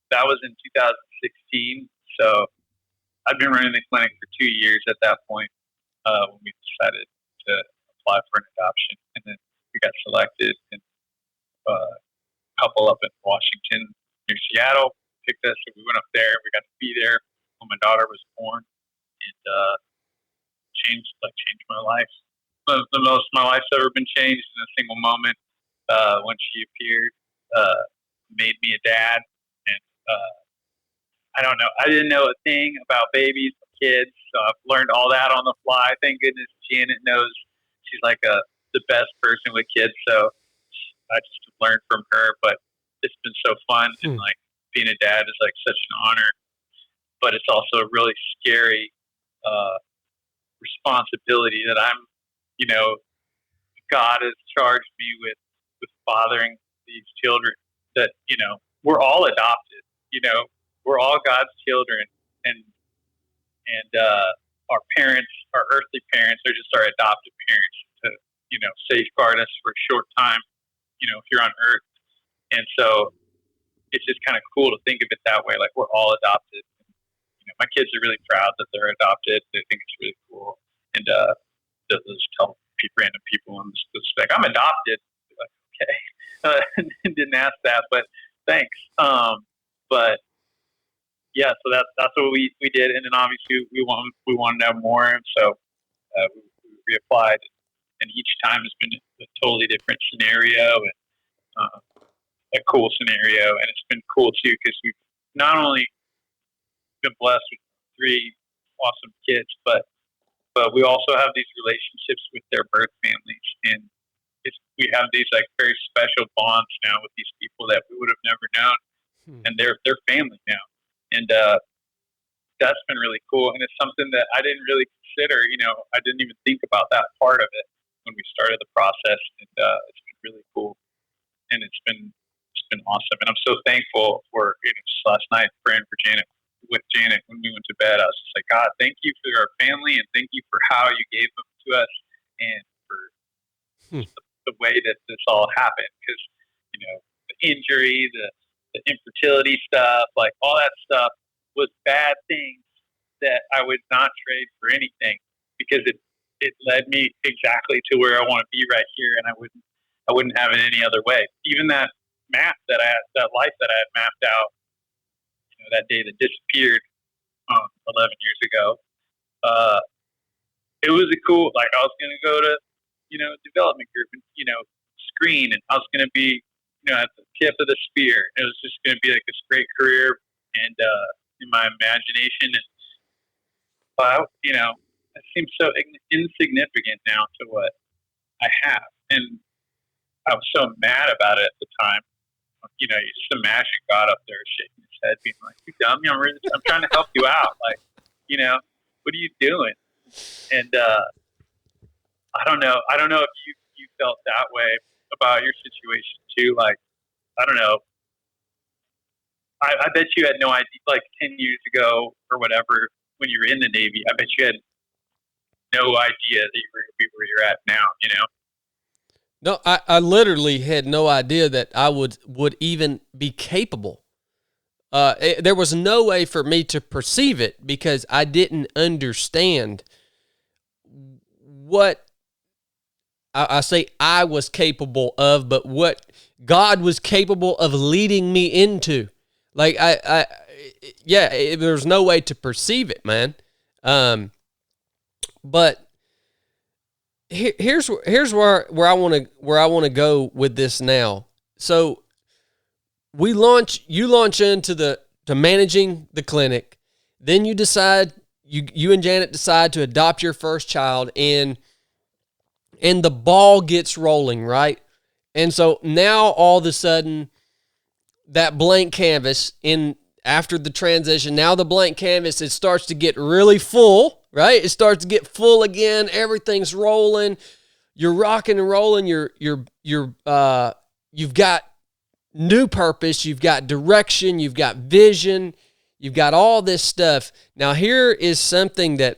that was in 2016. So I'd been running the clinic for 2 years at that point when we decided to apply for an adoption, and then we got selected, and a couple up in Washington near Seattle picked us, and we went up there. We got to be there when my daughter was born, and changed my life. The most my life's ever been changed in a single moment when she appeared. Made me a dad, and I don't know. I didn't know a thing about babies or kids, so I've learned all that on the fly. Thank goodness Janet knows. She's like the best person with kids, so I just learned from her. But it's been so fun, and like being a dad is like such an honor, but it's also a really scary responsibility that God has charged me with fathering these children. That we're all adopted. We're all God's children, and our parents, our earthly parents, are just our adopted parents to safeguard us for a short time, here on earth. And so it's just kind of cool to think of it that way, like we're all adopted. My kids are really proud that they're adopted. They think it's really cool, and they'll just tell random people and just like, I'm adopted. Like, okay, didn't ask that, but thanks. But yeah, so that's what we did, and then obviously we wanted to have more, and so we reapplied, and each time has been a totally different scenario and a cool scenario, and it's been cool too because we've not only been blessed with 3 awesome kids, but we also have these relationships with their birth families, and we have these like very special bonds now with these people that we would have never known, and they're family now, and that's been really cool, and it's something that I didn't really consider. I didn't even think about that part of it when we started the process, and it's been really cool, and it's been awesome, and I'm so thankful for just last night praying for Janet. With Janet, when we went to bed, I was just like, God, thank you for our family, and thank you for how you gave them to us, and for the way that this all happened. Because the injury, the infertility stuff, like all that stuff was bad things that I would not trade for anything, because it led me exactly to where I want to be right here, and I wouldn't have it any other way. Even that map that that life that I had mapped out, that day that disappeared 11 years ago. It was a cool, like, I was going to go to, development group and, screen, and I was going to be, at the tip of the spear. It was just going to be like this great career, and in my imagination, and it seems so insignificant now to what I have, and I was so mad about it at the time. You just imagine God up there shaking his head, being like, "You dumb, I'm trying to help you out. Like, what are you doing?" And I don't know if you felt that way about your situation too. Like, I don't know. I bet you had no idea, like 10 years ago or whatever, when you were in the Navy, I bet you had no idea that you were going to be where you're at now, No, I literally had no idea that I would even be capable. There was no way for me to perceive it, because I didn't understand what I say I was capable of, but what God was capable of leading me into. Like, there's no way to perceive it, man. But here's where I want to go with this now. So you launch into managing the clinic. Then you decide, you and Janet decide to adopt your first child, and the ball gets rolling, right? And so now all of a sudden, that blank canvas, after the transition, now the blank canvas, it starts to get really full, right? It starts to get full again. Everything's rolling. You're rocking and rolling. You've got new purpose. You've got direction. You've got vision. You've got all this stuff. Now, here is something that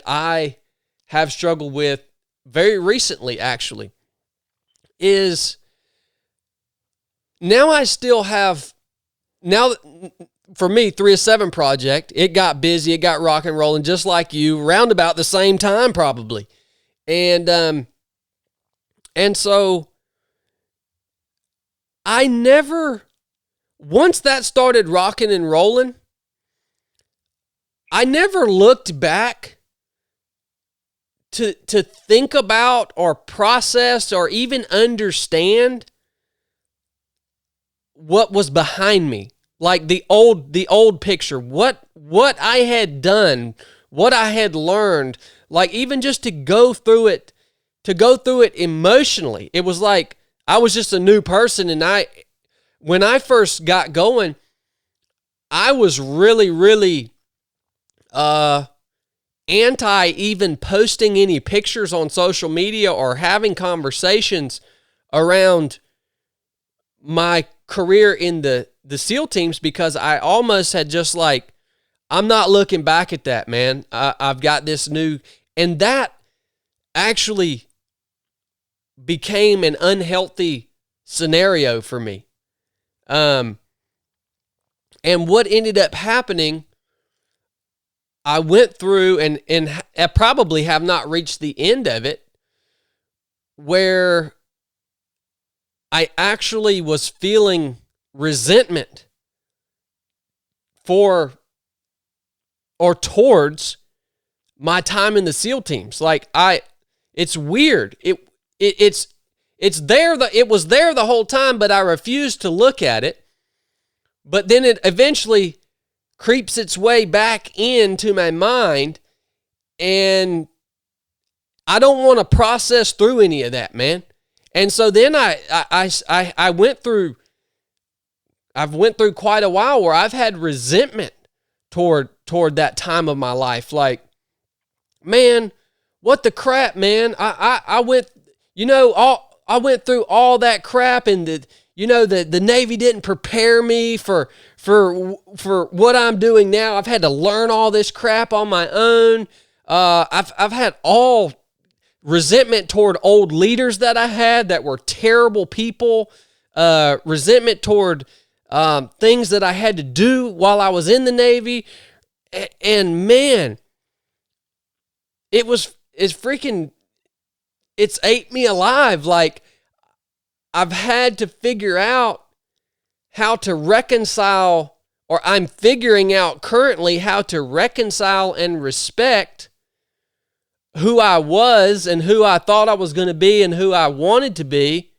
I have struggled with very recently, actually, is now I still have, for me, 3 of 7 project, it got busy, it got rock and rolling, just like you, around about the same time probably. And so I never, once that started rocking and rolling, I never looked back to think about or process or even understand what was behind me. Like the old picture, what I had done, what I had learned, like even just to go through it emotionally. It was like I was just a new person, and when I first got going, I was really, really anti even posting any pictures on social media or having conversations around my career in the SEAL teams, because I almost had just like, I'm not looking back at that, man. I've got this new, and that actually became an unhealthy scenario for me. And what ended up happening, I went through and I probably have not reached the end of it, where I actually was feeling resentment for or towards my time in the SEAL teams. Like it's weird. It's there. It was there the whole time, but I refused to look at it. But then it eventually creeps its way back into my mind, and I don't want to process through any of that, man. And so then I went through quite a while where I've had resentment toward that time of my life. Like, man, what the crap, man? I went through all that crap, and the Navy didn't prepare me for what I'm doing now. I've had to learn all this crap on my own. I've had all resentment toward old leaders that I had that were terrible people. Resentment toward things that I had to do while I was in the Navy. And man, it's ate me alive. Like, I've had to figure out how to reconcile, or I'm figuring out currently how to reconcile and respect who I was and who I thought I was going to be and who I wanted to be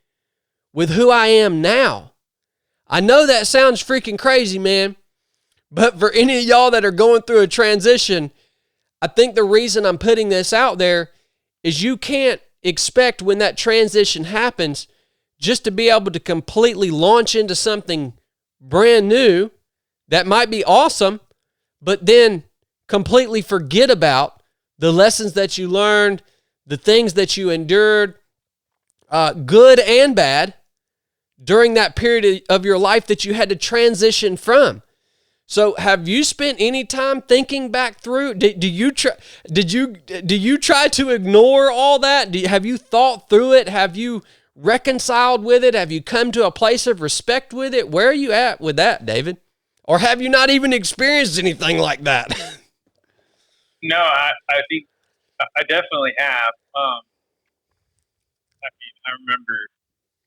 with who I am now. I know that sounds freaking crazy, man, but for any of y'all that are going through a transition, I think the reason I'm putting this out there is you can't expect when that transition happens just to be able to completely launch into something brand new that might be awesome, but then completely forget about the lessons that you learned, the things that you endured, good and bad, during that period of your life that you had to transition from. So have you spent any time thinking back through? Do you try to ignore all that? Have you thought through it? Have you reconciled with it? Have you come to a place of respect with it? Where are you at with that, David? Or have you not even experienced anything like that? No, I think I definitely have. I mean, I remember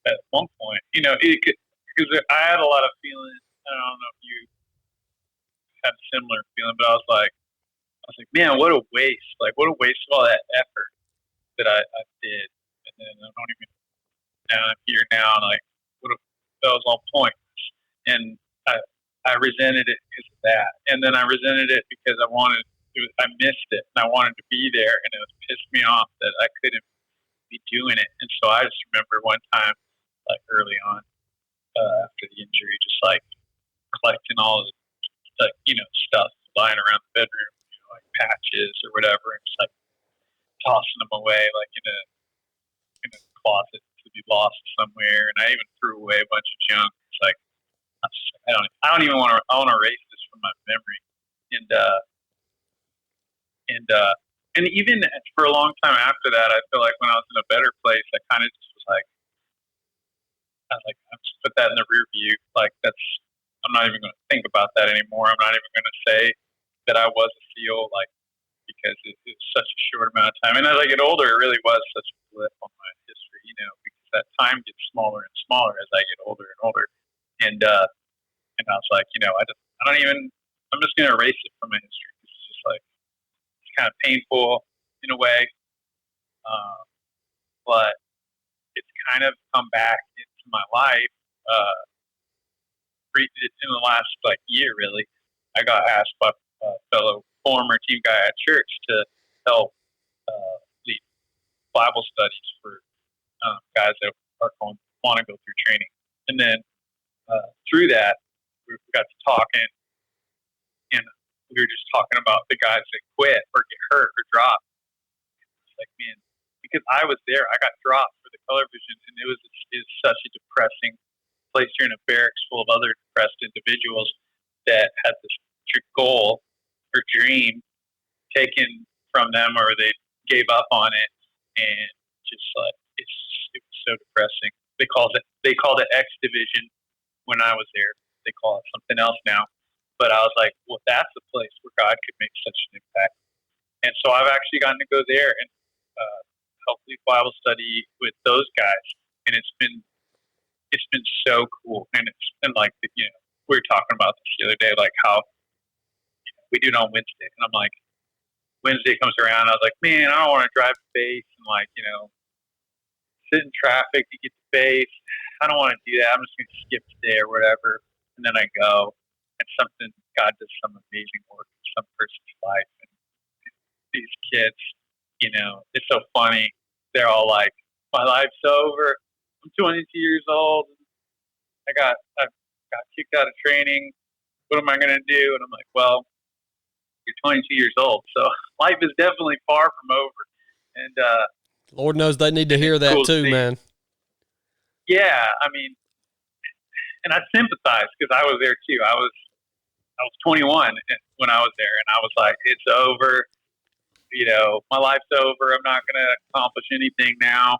at one point, because I had a lot of feelings. I don't know if you had a similar feeling, but I was like, man, what a waste! Like, what a waste of all that effort that I did, and then I don't even. Now I'm here now, and like, that was all pointless. And I resented it because of that, and then I resented it because I missed it, and I wanted to be there, and it pissed me off that I couldn't be doing it. And so I just remember one time, like early on, after the injury, just like collecting all the stuff lying around the bedroom, like patches or whatever, and just like tossing them away, like in a closet to be lost somewhere. And I even threw away a bunch of junk. It's like I don't even want to. I want to erase this from my memory. And even for a long time after that, I feel like when I was in a better place, I kind of just was like, I'm just put that in the rear view. Like, I'm not even going to think about that anymore. I'm not even going to say that I was a SEAL, like, because it's such a short amount of time. And as I get older, it really was such a blip on my history, because that time gets smaller and smaller as I get older and older. And I was like, I'm just going to erase it from my history. It's just like, it's kind of painful in a way. But it's kind of come back into my life, in the last year, really. I got asked by a fellow former team guy at church to help lead Bible studies for guys that want to go through training. And then through that, we got to talking, and we were just talking about the guys that quit or get hurt or drop. It's like, man, because I was there, I got dropped for the color vision, and it was such a depressing place. You're in a barracks full of other depressed individuals that had this goal or dream taken from them, or they gave up on it, and just like it was so depressing. They called it X Division when I was there. They call it something else now. But I was like, well, that's a place where God could make such an impact. And so I've actually gotten to go there and help lead Bible study with those guys, and it's been so cool. And it's been like, we were talking about this the other day, like how we do it on Wednesday, and I'm like, Wednesday comes around, I was like, man, I don't want to drive to base and sit in traffic to get to base. I don't want to do that. I'm just going to skip today or whatever. And then I go, and God does some amazing work in some person's life. And these kids, it's so funny. They're all like, my life's over. I'm 22 years old. I got kicked out of training. What am I going to do? And I'm like, well, you're 22 years old, so life is definitely far from over. And Lord knows they need to hear that cool too, man. Yeah, I mean, and I sympathize because I was there too. I was 21 when I was there, and I was like, it's over. My life's over. I'm not going to accomplish anything now.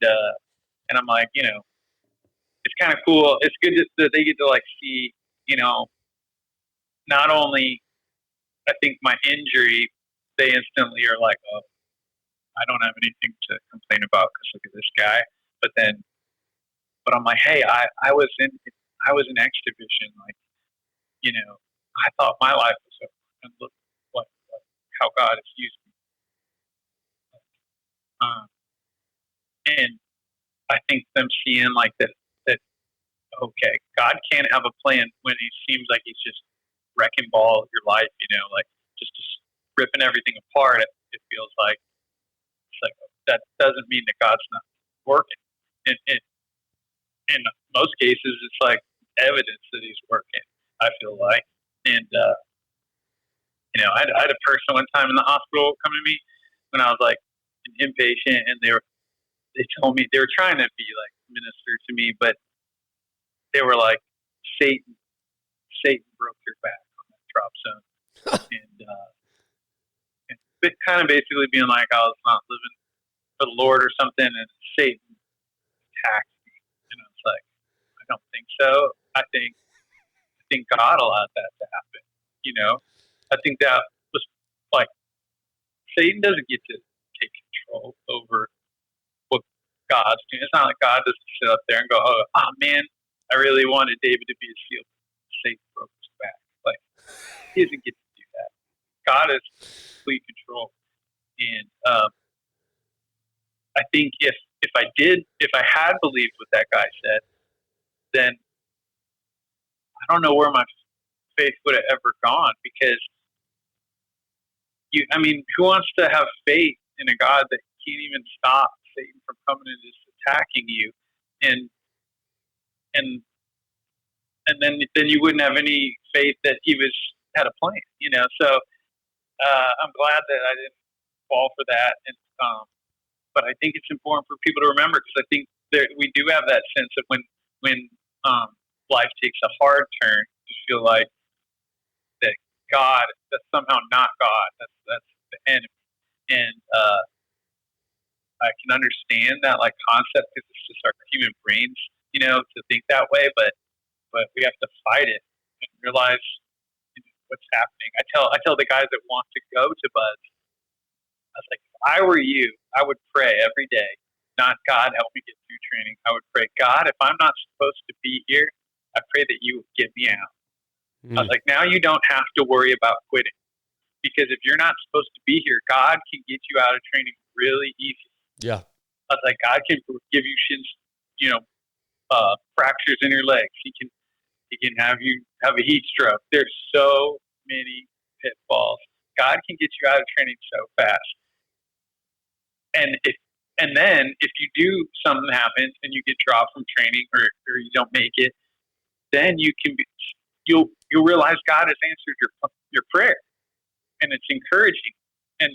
And I'm like, it's it's kind of cool. It's good that they get to like see, you know, not only I think my injury, they instantly are like, oh, I don't have anything to complain about because look at this guy. But I'm like, hey, I was in X division, like, you know, I thought my life was over, and look like how God has used me. And I think them seeing like that, okay, God can't have a plan when he seems like he's just wrecking ball of your life, you know, like just ripping everything apart. It feels like it's like that doesn't mean that God's not working. And in most cases, it's like evidence that he's working, I feel like. And, you know, I had a person one time in the hospital come to me when I was like an inpatient, and they told me they were trying to be like minister to me, but they were like, Satan broke your back on that drop zone. and kind of basically being like I was not living for the Lord or something, and Satan attacked me. And I was like, I don't think so. I think God allowed that to happen. You know, I think that was like, Satan doesn't get to take control over what God's doing. It's not like God doesn't sit up there and go, oh man, I really wanted David to be a SEAL. Satan broke his back. Like, he doesn't get to do that. God is complete control. And I think if I had believed what that guy said, then I don't know where my faith would have ever gone, because who wants to have faith in a God that can't even stop Satan from coming and just attacking you? And then you wouldn't have any faith that he had a plan, you know. So I'm glad that I didn't fall for that. And but I think it's important for people to remember, because I think we do have that sense of when life takes a hard turn, to feel like that God, that's somehow not God. That's the enemy. And I can understand that like concept, because it's just our human brains, you know, to think that way. But we have to fight it and realize what's happening. I tell the guys that want to go to Buzz, I was like, if I were you, I would pray every day, not God help me get through training. I would pray, God, if I'm not supposed to be here, I pray that you would get me out. I was like, now you don't have to worry about quitting, because if you're not supposed to be here, God can get you out of training really easy. Yeah. I was like, God can give you shins, you know, fractures in your legs. He can have you have a heat stroke. There's so many pitfalls. God can get you out of training so fast. And then if you do, something happens and you get dropped from training, or you don't make it, then you'll realize God has answered your prayer, and it's encouraging. And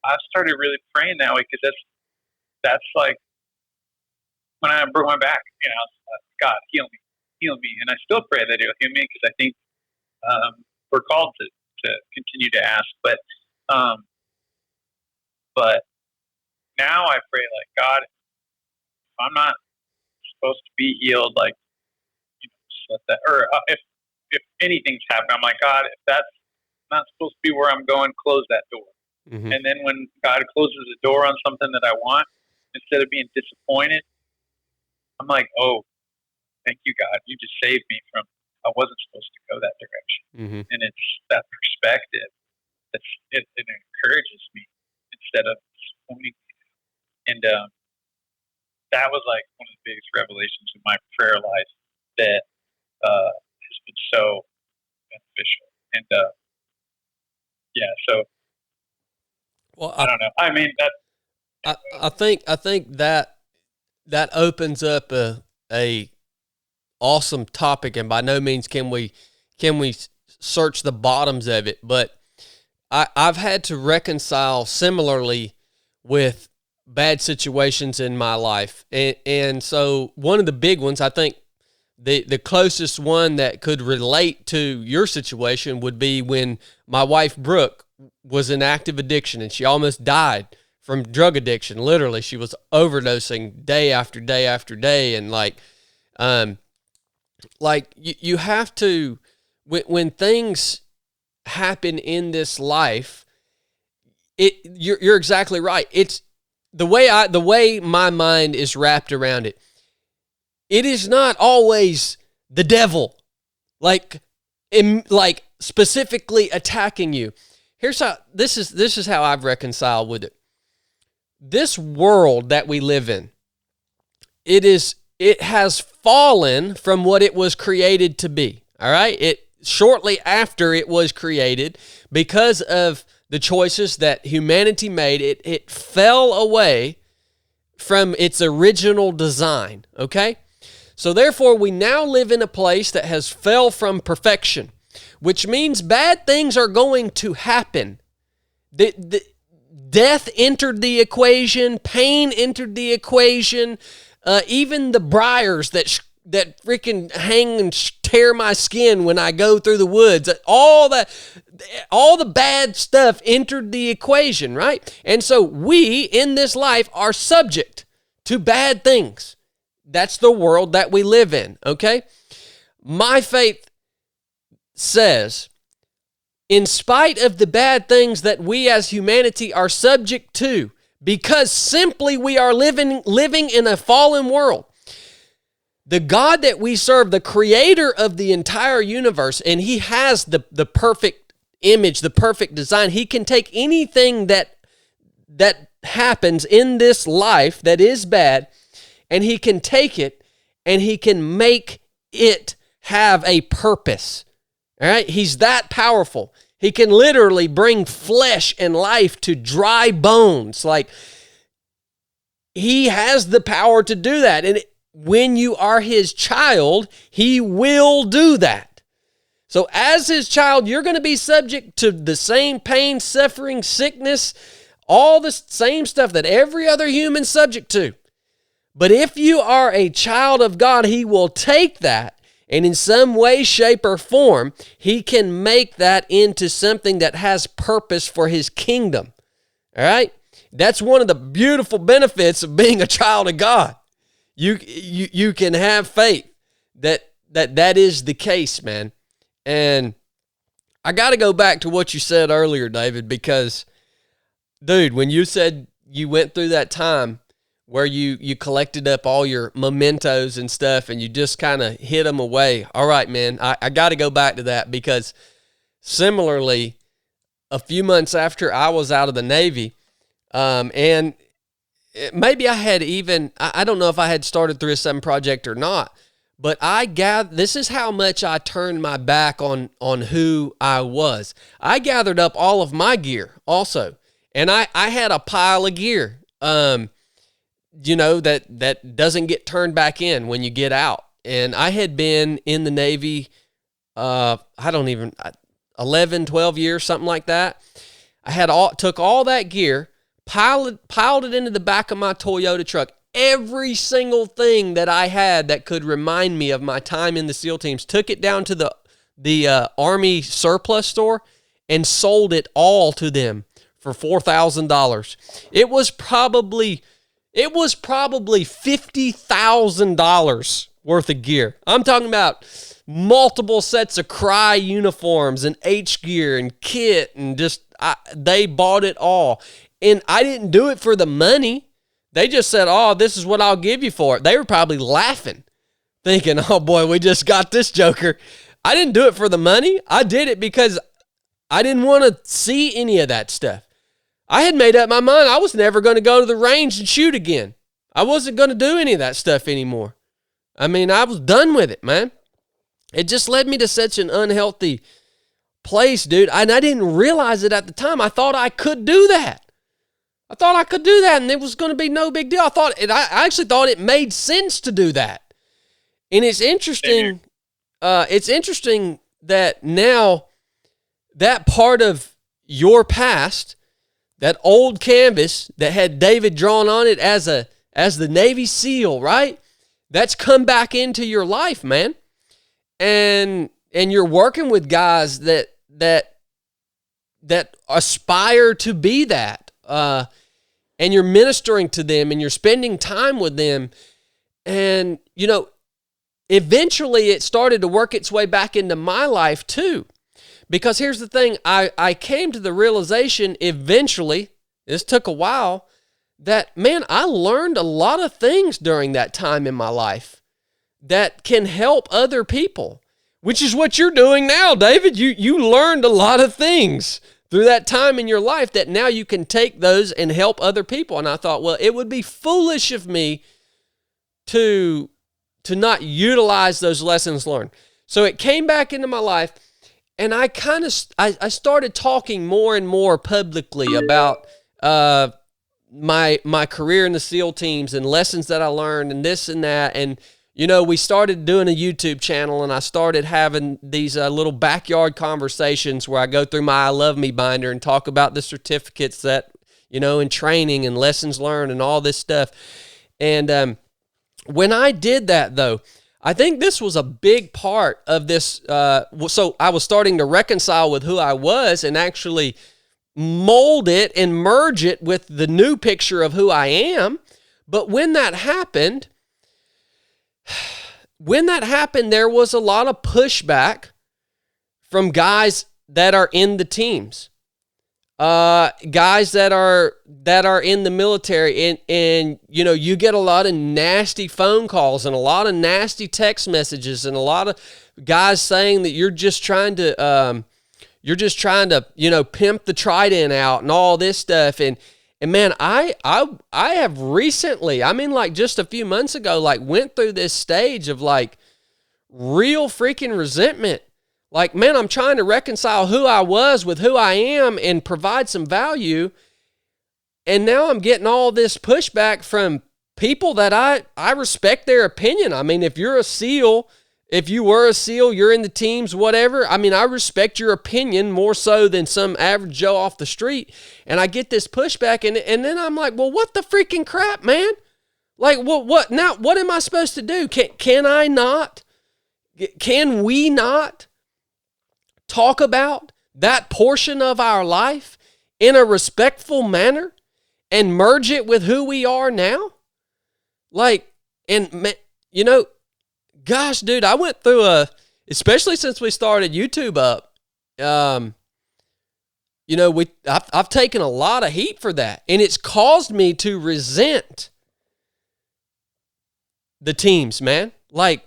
I started really praying that way, because that's like when I broke my back, you know, God, heal me. And I still pray that he'll heal me, because I think we're called to continue to ask. But now I pray like, God, if I'm not supposed to be healed, like, you know, just let that, or if anything's happening, I'm like, God, if that's not supposed to be where I'm going, close that door. Mm-hmm. And then when God closes the door on something that I want, instead of being disappointed, I'm like, oh, thank you, God. You just saved me from, I wasn't supposed to go that direction. Mm-hmm. And it's that perspective it encourages me instead of disappointing me. And that was like one of the biggest revelations in my prayer life that has been so beneficial. And so, well, I don't know. I mean, I think that opens up a awesome topic, and by no means can we search the bottoms of it, but I've had to reconcile similarly with bad situations in my life. And so one of the big ones, I think the closest one that could relate to your situation would be when my wife, Brooke, was in active addiction, and she almost died from drug addiction. Literally, she was overdosing day after day after day. And like, Like you have to, when things happen in this life, you're exactly right. It's the way my mind is wrapped around it. It is not always the devil, like specifically attacking you. Here's how this is how I've reconciled with it. This world that we live in, it has fallen from what it was created to be. All right? It shortly after it was created, because of the choices that humanity made, it fell away from its original design, okay? So therefore, we now live in a place that has fell from perfection, which means bad things are going to happen. The death entered the equation, pain entered the equation, even the briars that freaking hang and tear my skin when I go through the woods, all the bad stuff entered the equation, right? And so we in this life are subject to bad things. That's the world that we live in, okay? My faith says, in spite of the bad things that we as humanity are subject to, because simply we are living in a fallen world, the God that we serve, the creator of the entire universe, and he has the perfect image, the perfect design. He can take anything that happens in this life that is bad, and he can take it and he can make it have a purpose. All right? He's that powerful. He can literally bring flesh and life to dry bones. Like, he has the power to do that. And when you are his child, he will do that. So as his child, you're going to be subject to the same pain, suffering, sickness, all the same stuff that every other human's subject to. But if you are a child of God, he will take that, and in some way, shape, or form, he can make that into something that has purpose for his kingdom. All right? That's one of the beautiful benefits of being a child of God. You can have faith that is the case, man. And I got to go back to what you said earlier, David, because, dude, when you said you went through that time where you collected up all your mementos and stuff and you just kind of hid them away. All right, man, I got to go back to that, because similarly, a few months after I was out of the Navy, and maybe I had even, I don't know if I had started 307 Project or not, but this is how much I turned my back on who I was. I gathered up all of my gear also, and I had a pile of gear, that doesn't get turned back in when you get out. And I had been in the Navy, 11, 12 years, something like that. I took all that gear, piled it into the back of my Toyota truck. Every single thing that I had that could remind me of my time in the SEAL teams, took it down to the Army surplus store and sold it all to them for $4,000. It was probably $50,000 worth of gear. I'm talking about multiple sets of Cry uniforms and H gear and kit, and they bought it all. And I didn't do it for the money. They just said, "Oh, this is what I'll give you for it." They were probably laughing, thinking, "Oh boy, we just got this joker." I didn't do it for the money. I did it because I didn't want to see any of that stuff. I had made up my mind I was never going to go to the range and shoot again. I wasn't going to do any of that stuff anymore. I mean, I was done with it, man. It just led me to such an unhealthy place, dude. And I didn't realize it at the time. I thought I could do that. And it was going to be no big deal. I actually thought it made sense to do that. And it's interesting. It's interesting that now that part of your past, that old canvas that had David drawn on it as the Navy SEAL, right? That's come back into your life, man. And you're working with guys that aspire to be that. And you're ministering to them and you're spending time with them. And, eventually it started to work its way back into my life too. Because here's the thing, I came to the realization eventually, this took a while, that, man, I learned a lot of things during that time in my life that can help other people, which is what you're doing now, David. You learned a lot of things through that time in your life that now you can take those and help other people. And I thought, well, it would be foolish of me to not utilize those lessons learned. So it came back into my life, and I started talking more and more publicly about my career in the SEAL teams and lessons that I learned and this and that. And, you know, we started doing a YouTube channel, and I started having these little backyard conversations where I go through my I Love Me binder and talk about the certificates that, you know, and training and lessons learned and all this stuff. And when I did that, though, I think this was a big part of this. So I was starting to reconcile with who I was and actually mold it and merge it with the new picture of who I am. But when that happened, there was a lot of pushback from guys that are in the teams, guys that are in the military, and you know, you get a lot of nasty phone calls and a lot of nasty text messages and a lot of guys saying that you're just trying to you know, pimp the Trident out and all this stuff. And man, I have recently, I mean, like just a few months ago, like went through this stage of like real freaking resentment. Like, man, I'm trying to reconcile who I was with who I am and provide some value. And now I'm getting all this pushback from people that I respect their opinion. I mean, if you're a SEAL, if you were a SEAL, you're in the teams, whatever. I mean, I respect your opinion more so than some average Joe off the street. And I get this pushback, and then I'm like, well, what the freaking crap, man? Like, what now? What am I supposed to do? Can I not? Can we not talk about that portion of our life in a respectful manner and merge it with who we are now? Like, and you know, gosh, dude, I went through especially since we started YouTube up, you know, I've taken a lot of heat for that, and it's caused me to resent the teams, man. Like,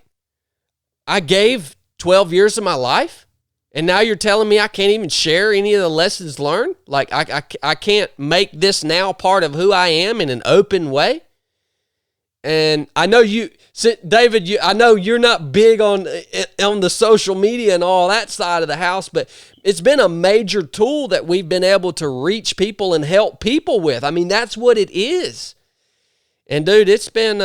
I gave 12 years of my life, and now you're telling me I can't even share any of the lessons learned? Like, I can't make this now part of who I am in an open way? And I know David, I know you're not big on the social media and all that side of the house, but it's been a major tool that we've been able to reach people and help people with. I mean, that's what it is. And dude, it's been,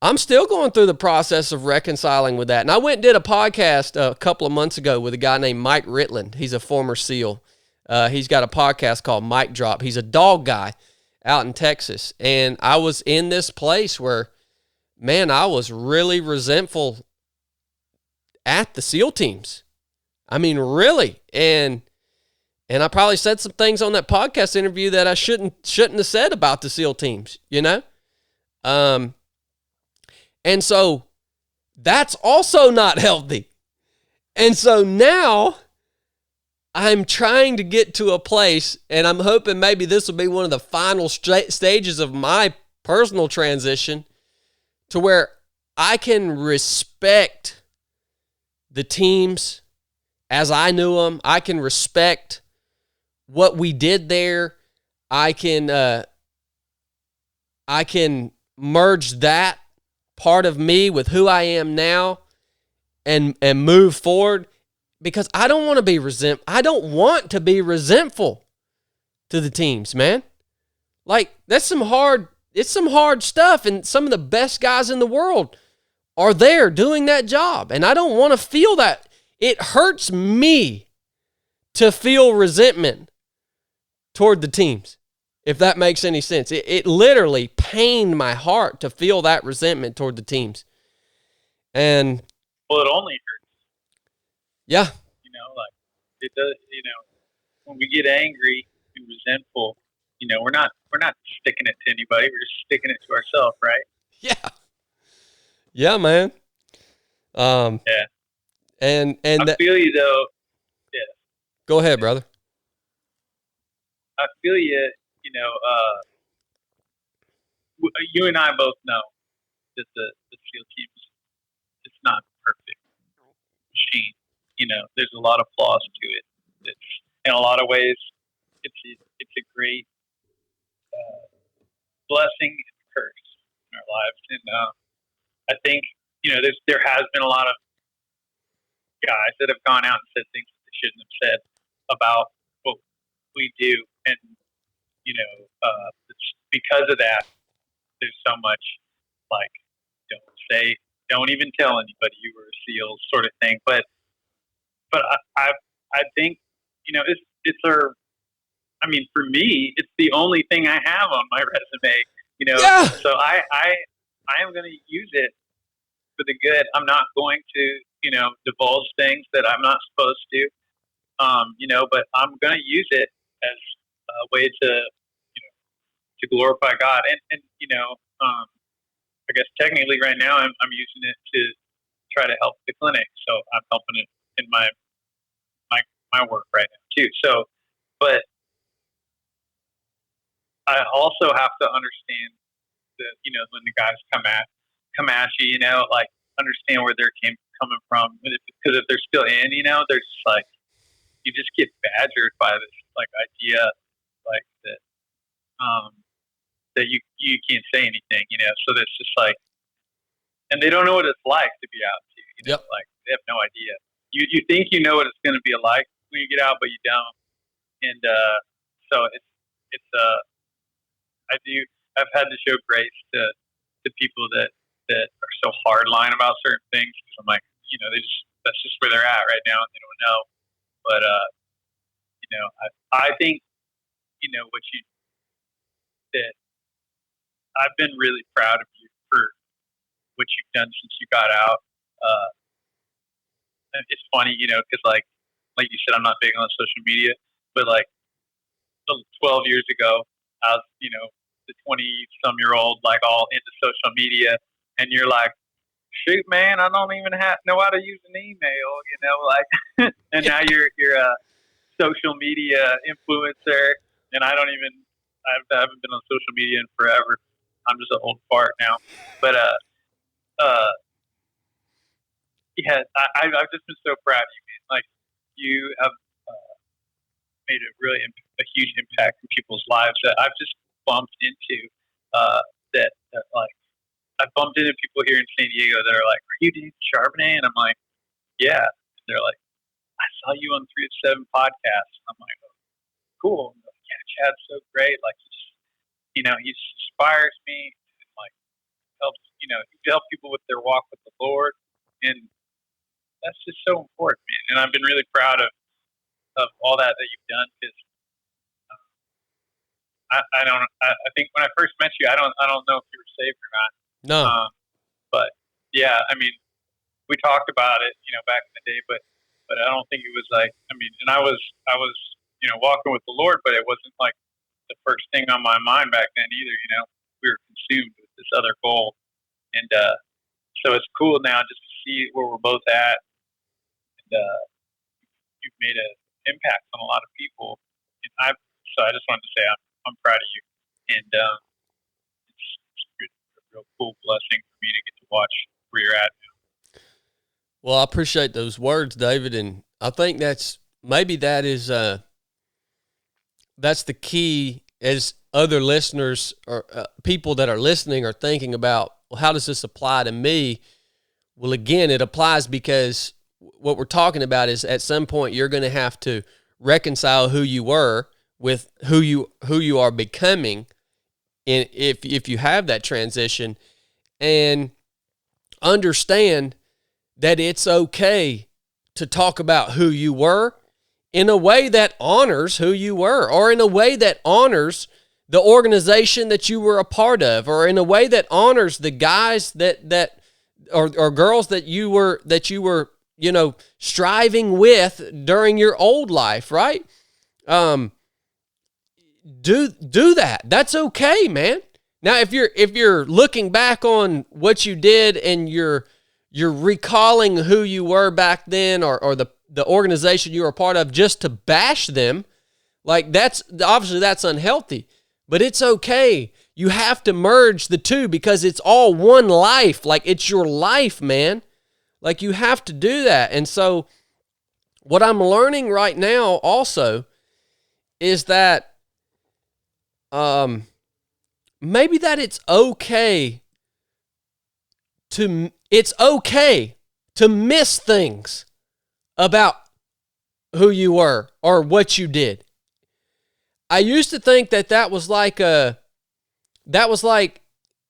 I'm still going through the process of reconciling with that. And I went and did a podcast a couple of months ago with a guy named Mike Ritland. He's a former SEAL. He's got a podcast called Mike Drop. He's a dog guy out in Texas. And I was in this place where, man, I was really resentful at the SEAL teams. I mean, really. And I probably said some things on that podcast interview that I shouldn't have said about the SEAL teams, you know? And so that's also not healthy. And so now I'm trying to get to a place, and I'm hoping maybe this will be one of the final stages of my personal transition, to where I can respect the teams as I knew them. I can respect what we did there. I can merge that part of me with who I am now and move forward, because I don't want to be resentful to the teams, man. Like, it's some hard stuff, and some of the best guys in the world are there doing that job, and I don't want to feel that. It hurts me to feel resentment toward the teams, if that makes any sense. It literally pained my heart to feel that resentment toward the teams. And well, it only hurts. Yeah. You know, like, it does, you know, when we get angry and resentful, you know, we're not sticking it to anybody. We're just sticking it to ourselves, right? Yeah. Yeah, man. Yeah. And I feel you though. Yeah. Go ahead, brother. I feel you. You know, you and I both know that the SEAL team it's not a perfect machine. You know, there's a lot of flaws to it. It's in a lot of ways, it's a great blessing and curse in our lives. And I think there has been a lot of guys that have gone out and said things that they shouldn't have said about what we do, and it's because of that. There's so much like don't even tell anybody you were a SEAL sort of thing. But I think it's our. I mean, for me, it's the only thing I have on my resume. Yeah. So I am going to use it for the good. I'm not going to divulge things that I'm not supposed to. But I'm going to use it as a way to glorify God. And I guess technically right now I'm using it to try to help the clinic. So I'm helping it in my work right now too. So, but I also have to understand that, when the guys come at you, like understand where they're coming from. Because if they're still in, they're just like, you just get badgered by this like idea like that you can't say anything, so that's just like, and they don't know what it's like to be out too, Yep. like they have no idea. You think you know what it's going to be like when you get out, but you don't. And so it's I've had to show grace to people that are so hardline about certain things, because I'm like, that's just where they're at right now, and they don't know. But I think what you did. I've been really proud of you for what you've done since you got out. And it's funny, because like you said, I'm not big on social media, but like 12 years ago, I was, the 20-some-year-old, like all into social media, and you're like, shoot, man, I don't even know how to use an email, like, and now you're a social media influencer, and I haven't been on social media in forever. I'm just an old fart now, but yeah, I've just been so proud of you, man. Like, you have made a huge impact in people's lives that I've just bumped into. That like I've bumped into people here in San Diego that are like, "Are you Dave Charbonet?" And I'm like, "Yeah." And they're like, "I saw you on 3 to 7 podcast." I'm like, "Oh, cool." Like, yeah, Chad's so great. Like, he just inspires me, and like helps he help people with their walk with the Lord, and that's just so important, man. And I've been really proud of all that you've done, because I think when I first met you, I don't know if you were saved or not. No. But yeah, I mean, we talked about it, back in the day, but I don't think it was like, I mean, and I was walking with the Lord, but it wasn't like the first thing on my mind back then either. We were consumed with this other goal, and so it's cool now just to see where we're both at, and you've made an impact on a lot of people, and I just wanted to say I'm proud of you, and it's a real cool blessing for me to get to watch where you're at now. Well, I appreciate those words, David, and I think that's the key, as other listeners or people that are listening are thinking about, well, how does this apply to me? Well, again, it applies because what we're talking about is at some point you're going to have to reconcile who you were with who you are becoming, and if you have that transition, and understand that it's okay to talk about who you were in a way that honors who you were, or in a way that honors the organization that you were a part of, or in a way that honors the guys that or girls that you were striving with during your old life, right? Do that. That's okay, man. Now, if you're looking back on what you did and you're you're recalling who you were back then, or the organization you were a part of, just to bash them. Like, that's unhealthy, but it's okay. You have to merge the two because it's all one life. Like, it's your life, man. Like, you have to do that. And so what I'm learning right now also is that maybe that it's okay to miss things about who you were or what you did. I used to think that was like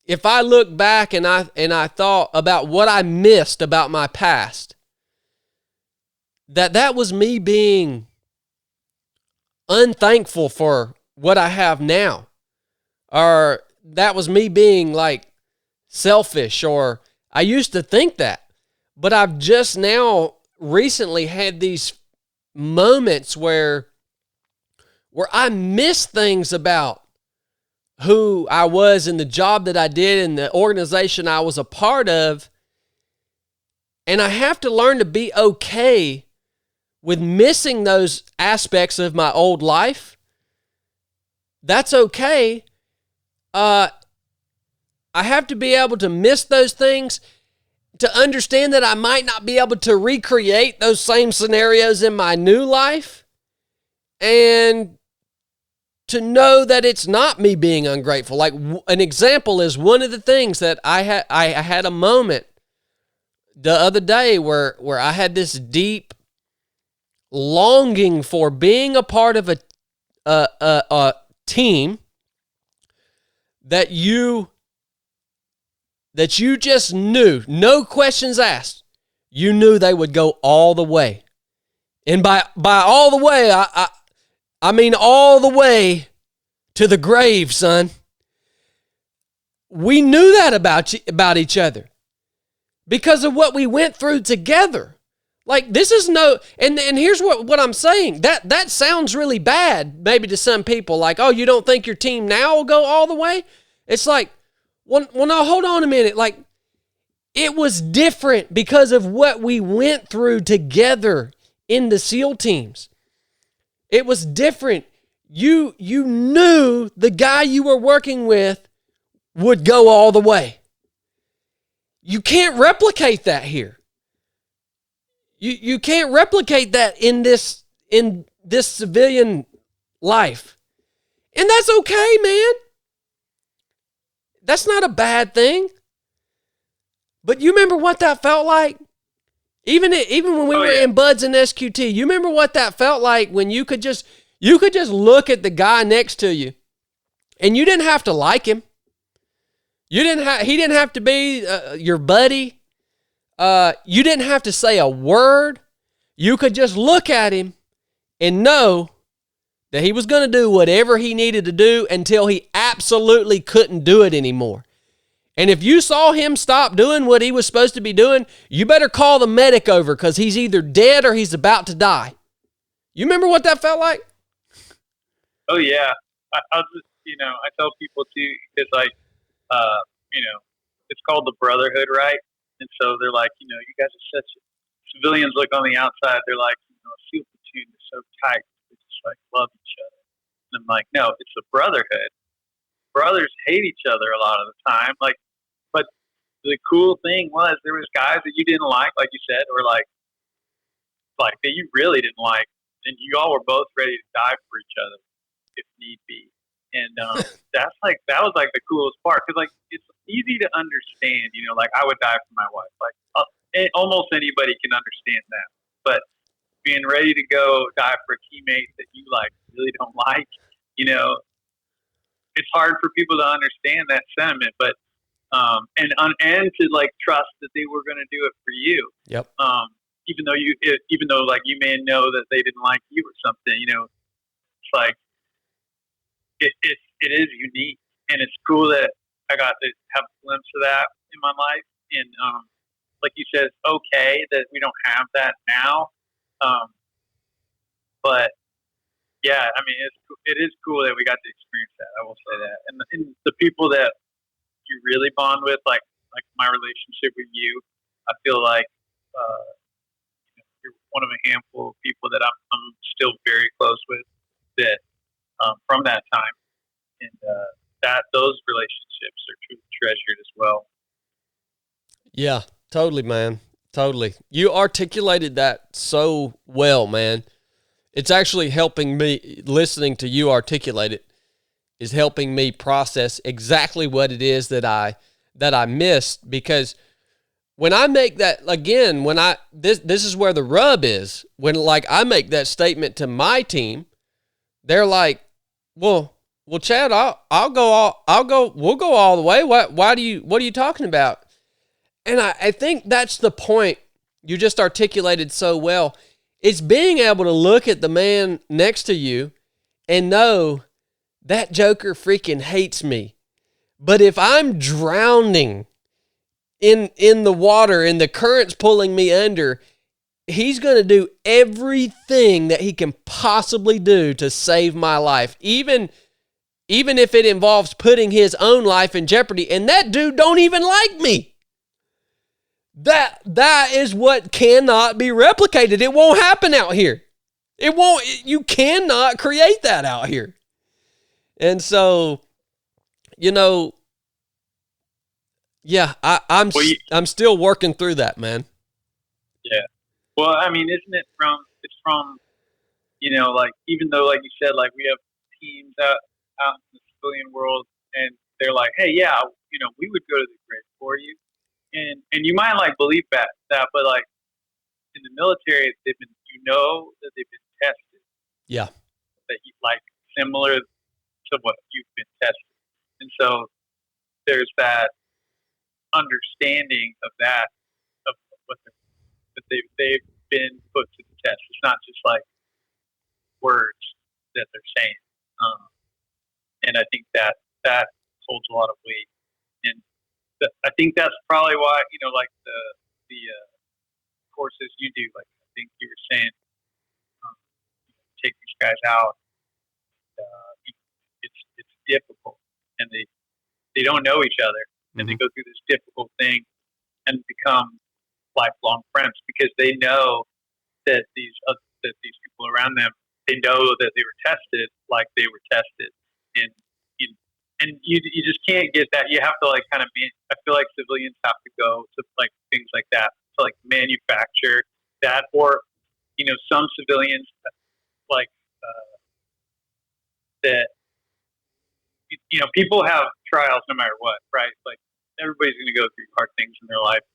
if I look back and I thought about what I missed about my past, that was me being unthankful for what I have now, or that was me being like selfish, or I used to think that. But I've just now recently had these moments where I miss things about who I was and the job that I did and the organization I was a part of. And I have to learn to be okay with missing those aspects of my old life. That's okay. I have to be able to miss those things, to understand that I might not be able to recreate those same scenarios in my new life, and to know that it's not me being ungrateful. Like, an example is one of the things that I had a moment the other day where I had this deep longing for being a part of a team that you just knew, no questions asked, you knew they would go all the way. And by all the way, I mean all the way to the grave, son. We knew that about each other because of what we went through together. Like, this is and here's what I'm saying. That sounds really bad maybe to some people. Like, oh, you don't think your team now will go all the way? It's like, well, no, hold on a minute. Like, it was different because of what we went through together in the SEAL teams. It was different. You knew the guy you were working with would go all the way. You can't replicate that here. You can't replicate that in this civilian life. And that's okay, man. That's not a bad thing. But you remember what that felt like? Even when we were in Buds and SQT, you remember what that felt like when you could just look at the guy next to you, and you didn't have to like him. He didn't have to be your buddy. You didn't have to say a word. You could just look at him and know that he was going to do whatever he needed to do until he absolutely couldn't do it anymore. And if you saw him stop doing what he was supposed to be doing, you better call the medic over, because he's either dead or he's about to die. You remember what that felt like? Oh, yeah. I'll just, I tell people too, it's like, it's called the brotherhood, right? And so they're like, you guys are such, civilians look on the outside, they're like, a SEAL platoon is so tight. They just like love each other. And I'm like, no, it's a brotherhood. Brothers hate each other a lot of the time. Like, but the cool thing was there was guys that you didn't like you said, or like that you really didn't like, and you all were both ready to die for each other if need be. And that was like the coolest part, because like it's easy to understand. Like, I would die for my wife. Like almost anybody can understand that. But being ready to go die for a teammate that you like really don't like, it's hard for people to understand that sentiment, but and to like trust that they were going to do it for you. Yep. Even though like you may know that they didn't like you or something, it's like it is unique, and it's cool that I got to have a glimpse of that in my life. And like you said, it's okay that we don't have that now, but. Yeah, I mean, it is cool that we got to experience that. I will say that, and the people that you really bond with, like my relationship with you, I feel like you're one of a handful of people that I'm still very close with that from that time, and that those relationships are truly treasured as well. Yeah, totally, man. Totally. You articulated that so well, man. It's actually helping me, listening to you articulate it is helping me process exactly what it is that I missed, because when I make that, again, this is where the rub is. When like I make that statement to my team, they're like, well, Chad, we'll go all the way. What are you talking about? And I think that's the point you just articulated so well. It's being able to look at the man next to you and know that joker freaking hates me. But if I'm drowning in the water and the current's pulling me under, he's going to do everything that he can possibly do to save my life, even if it involves putting his own life in jeopardy. And that dude don't even like me. That is what cannot be replicated. It won't happen out here. You cannot create that out here. And so, yeah, I'm still working through that, man. Yeah. Well, I mean, it's from, like, even though, like you said, like we have teams out in the civilian world and they're like, hey, yeah, we would go to the grave for you. And you might like believe that, but like in the military, that they've been tested. Yeah. That you like similar to what you've been tested. And so there's that understanding of that, of what that they've been put to the test. It's not just like words that they're saying. And I think that holds a lot of weight. And I think that's probably why, like the courses you do, like I think you were saying, take these guys out. It's difficult, and they don't know each other, and they go through this difficult thing and become lifelong friends because they know that these people around them, they know that they were tested like they were tested, and you just can't get that. You have to like kind of be. I feel like civilians have to go to like things like that to like manufacture that, or some civilians like that. People have trials no matter what, right? Like everybody's going to go through hard things in their life,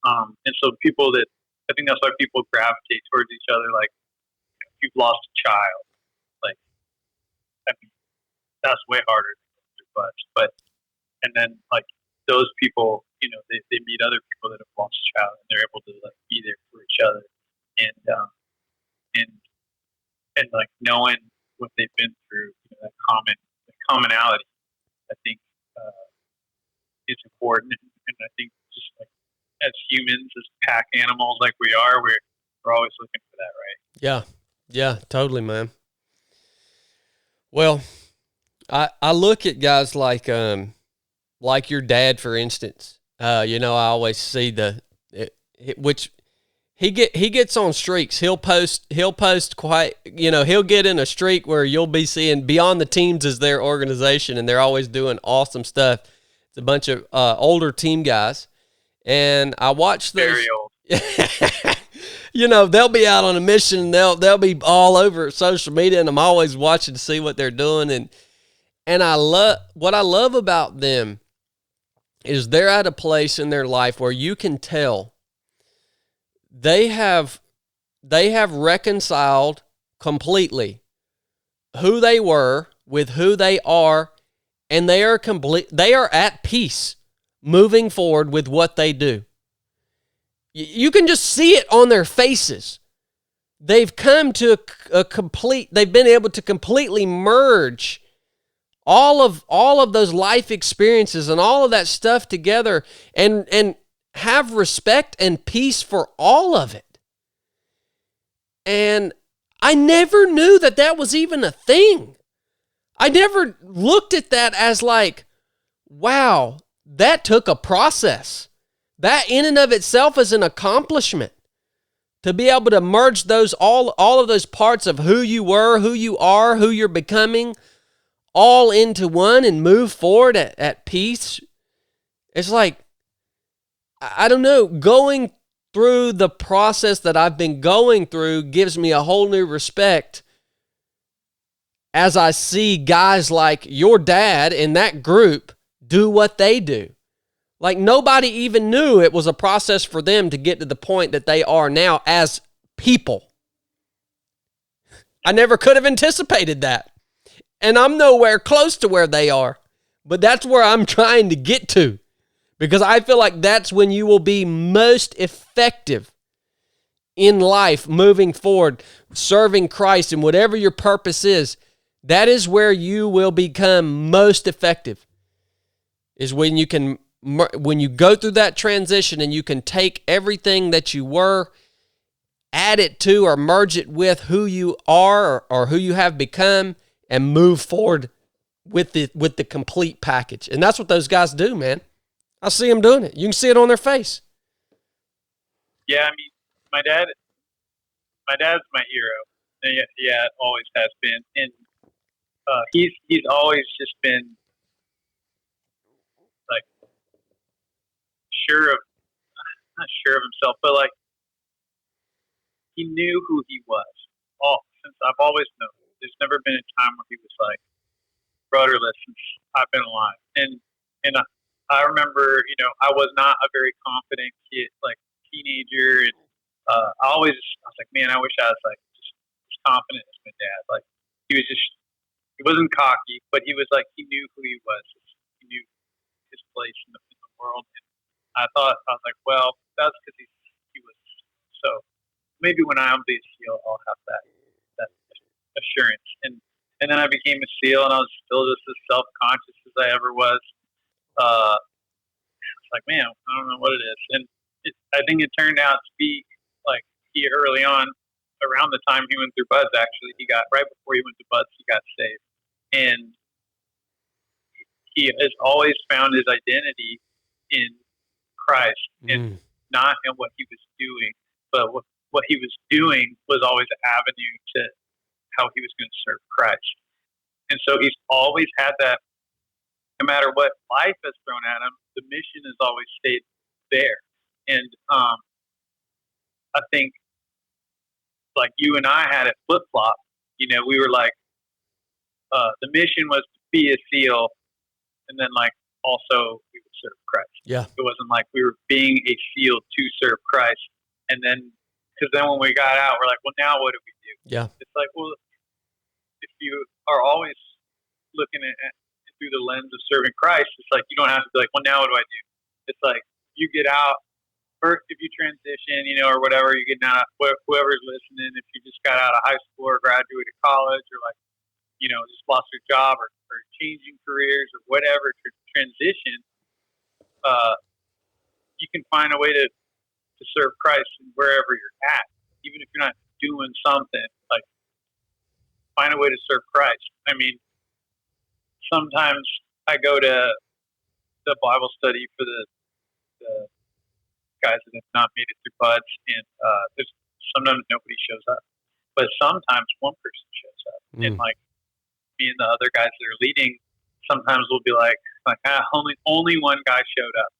and so people that I think that's why people gravitate towards each other. Like if you've lost a child, like I mean, that's way harder. But and then like those people, they meet other people that have lost a child and they're able to like be there for each other, and like knowing what they've been through, that commonality, I think is important. And I think just like as humans, as pack animals like we are, we're always looking for that, right? Yeah, totally, man. Well, I look at guys like your dad, for instance. I always see which he gets on streaks. He'll post quite, he'll get in a streak where you'll be seeing Beyond the Teams as their organization, and they're always doing awesome stuff. It's a bunch of older team guys, and I watch those. Very old. They'll be out on a mission. They'll be all over social media, and I'm always watching to see what they're doing. And what I love about them is they're at a place in their life where you can tell they have reconciled completely who they were with who they are, and they are at peace moving forward with what they do. You can just see it on their faces. They've come to they've been able to completely merge all of those life experiences and all of that stuff together and have respect and peace for all of it. And I never knew that was even a thing. I never looked at that as like, wow, that took a process. That in and of itself is an accomplishment. To be able to merge those all of those parts of who you were, who you are, who you're becoming, all into one and move forward at peace. It's like, I don't know, going through the process that I've been going through gives me a whole new respect as I see guys like your dad in that group do what they do. Like, nobody even knew it was a process for them to get to the point that they are now as people. I never could have anticipated that. And I'm nowhere close to where they are. But that's where I'm trying to get to. Because I feel like that's when you will be most effective in life, moving forward, serving Christ, and whatever your purpose is. That is where you will become most effective. Is when you go through that transition and you can take everything that you were, add it to or merge it with who you are or who you have become, and move forward with the complete package. And that's what those guys do, man. I see them doing it. You can see it on their face. Yeah, I mean, my dad's my hero. Yeah, always has been, and he's always just been like not sure of himself, but like he knew who he was. Since I've always known, there's never been a time where he was like rudderless since I've been alive. And I remember, I was not a very confident kid, like teenager, and I was like, man, I wish I was like just as confident as my dad. Like he wasn't cocky, but he was like, he knew who he was. He knew his place in the world. And I was like, well, that's because he was. So maybe when I'm a SEAL, I'll have that assurance. And then I became a SEAL, and I was still just as self-conscious as I ever was. It's like, man, I don't know what it is. And I think it turned out to be like he early on, around the time he went through BUD/S, actually, right before he went to BUD/S, he got saved. And he has always found his identity in Christ and not in what he was doing, but what he was doing was always an avenue to how he was going to serve Christ. And so he's always had that, no matter what life has thrown at him, the mission has always stayed there. And I think like you and I had it flip-flop. We were like, the mission was to be a SEAL, and then like also we would serve Christ. Yeah. It wasn't like we were being a SEAL to serve Christ. And then, because then when we got out, we're like, well, now what do we do? Yeah. It's like, well, if you are always looking at through the lens of serving Christ, it's like you don't have to be like, well, now what do I do? It's like you get out first, if you transition, or whatever, you get out. Whoever's listening, if you just got out of high school or graduated college, or like just lost your job or changing careers or whatever transition, you can find a way to serve Christ wherever you're at, even if you're not doing something. Like find a way to serve Christ. I mean, sometimes I go to the Bible study for the guys that have not made it through BUD/S, and there's sometimes nobody shows up, but sometimes one person shows up, and like me and the other guys that are leading, sometimes we'll be like only one guy showed up,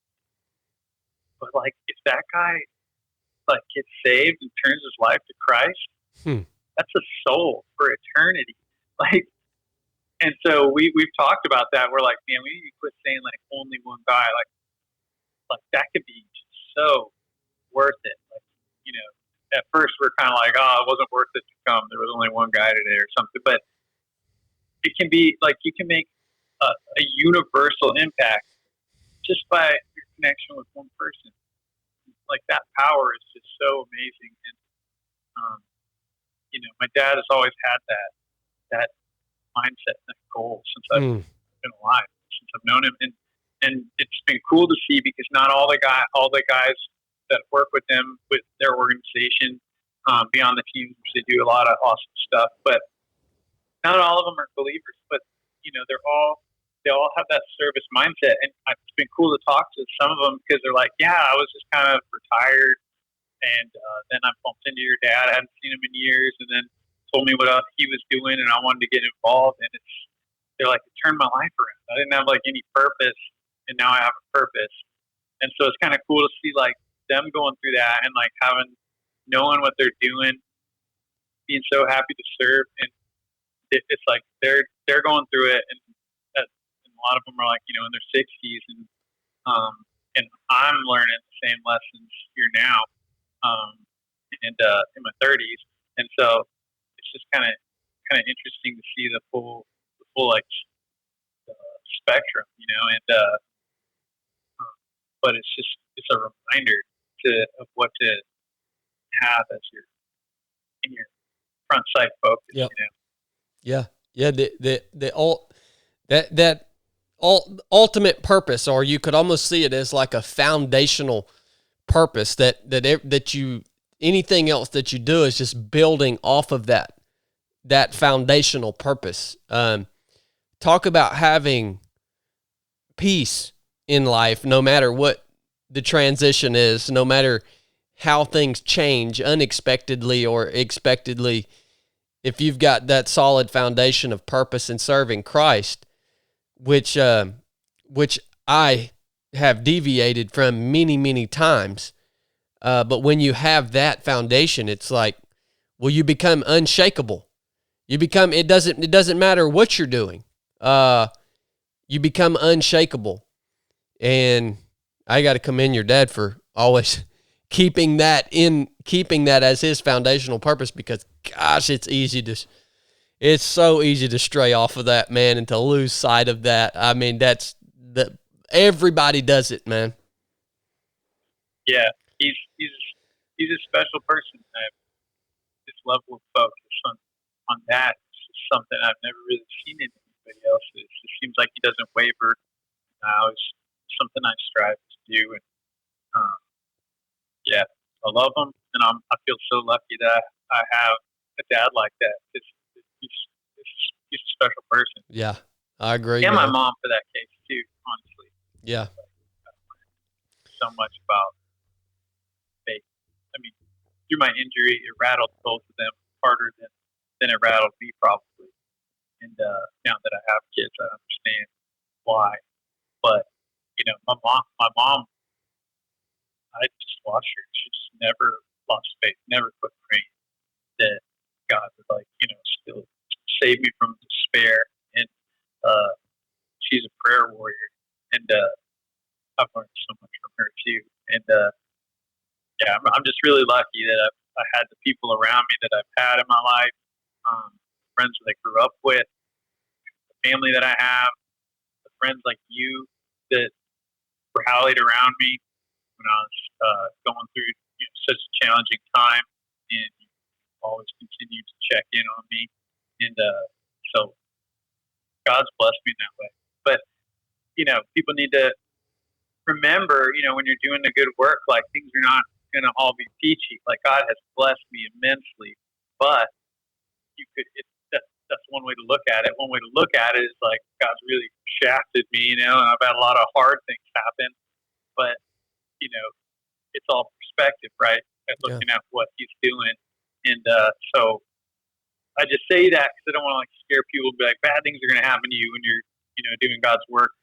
but like if that guy like gets saved and turns his life to Christ, that's a soul for eternity. Like. And so we've talked about that. We're like, man, we need to quit saying like only one guy. Like that could be so worth it. Like, at first we're kind of like, oh, it wasn't worth it to come. There was only one guy today or something. But it can be like you can make a universal impact just by your connection with one person. Like that power is just so amazing. And my dad has always had that mindset, that goal since I've been alive, since I've known him, and it's been cool to see because not all the guys that work with them with their organization beyond the teams, they do a lot of awesome stuff, but not all of them are believers. But they're all they all have that service mindset, and it's been cool to talk to some of them because they're like, yeah, I was just kind of retired, and then I bumped into your dad. I hadn't seen him in years, and then told me what else he was doing, and I wanted to get involved. And they're like, it turned my life around. I didn't have like any purpose, and now I have a purpose. And so it's kind of cool to see like them going through that and like knowing what they're doing, being so happy to serve, and it's like they're going through it, and a lot of them are like, in their 60s, and I'm learning the same lessons here now, and in my 30s, and so it's just kind of interesting to see the full like spectrum, and but it's a reminder of what to have as your front sight focus. Yep. Yeah. That ultimate purpose, or you could almost see it as like a foundational purpose that you, anything else that you do is just building off of that foundational purpose. Talk about having peace in life, no matter what the transition is, no matter how things change unexpectedly or expectedly. If you've got that solid foundation of purpose in serving Christ, which I have deviated from many, many times. But when you have that foundation, it's like, well, you become unshakable. It doesn't matter what you're doing. You become unshakable. And I got to commend your dad for always keeping that as his foundational purpose, because gosh, it's so easy to stray off of that, man, and to lose sight of that. I mean, everybody does it, man. Yeah, he's a special person. His level of focus on that is just something I've never really seen in anybody else. It just seems like he doesn't waver. It's something I strive to do, and yeah, I love him, and I feel so lucky that I have a dad like that. He's a special person. Yeah, I agree. And my mom, for that case, too, honestly. Yeah. So much about faith. I mean, through my injury, it rattled both of them harder than it rattled me, probably. And now that I have kids, I understand why. But, my mom, I just watched her. She just never lost faith, never quit praying that God would, still save me from despair. And she's a prayer warrior, and I've learned so much from her too. And yeah, I'm just really lucky that I had the people around me that I've had in my life, friends that I grew up with, the family that I have, the friends like you that were rallied around me when I was going through such a challenging time, and you always continue to check in on me. And so God's blessed me in that way. But, people need to remember, when you're doing the good work, like, things are not going to all be peachy. Like, God has blessed me immensely, but that's one way to look at it. One way to look at it is like, God's really shafted me, and I've had a lot of hard things happen, but, it's all perspective, right? And looking at what he's doing. And so I just say that because I don't want to scare people and be like, bad things are going to happen to you when you're, doing God's work.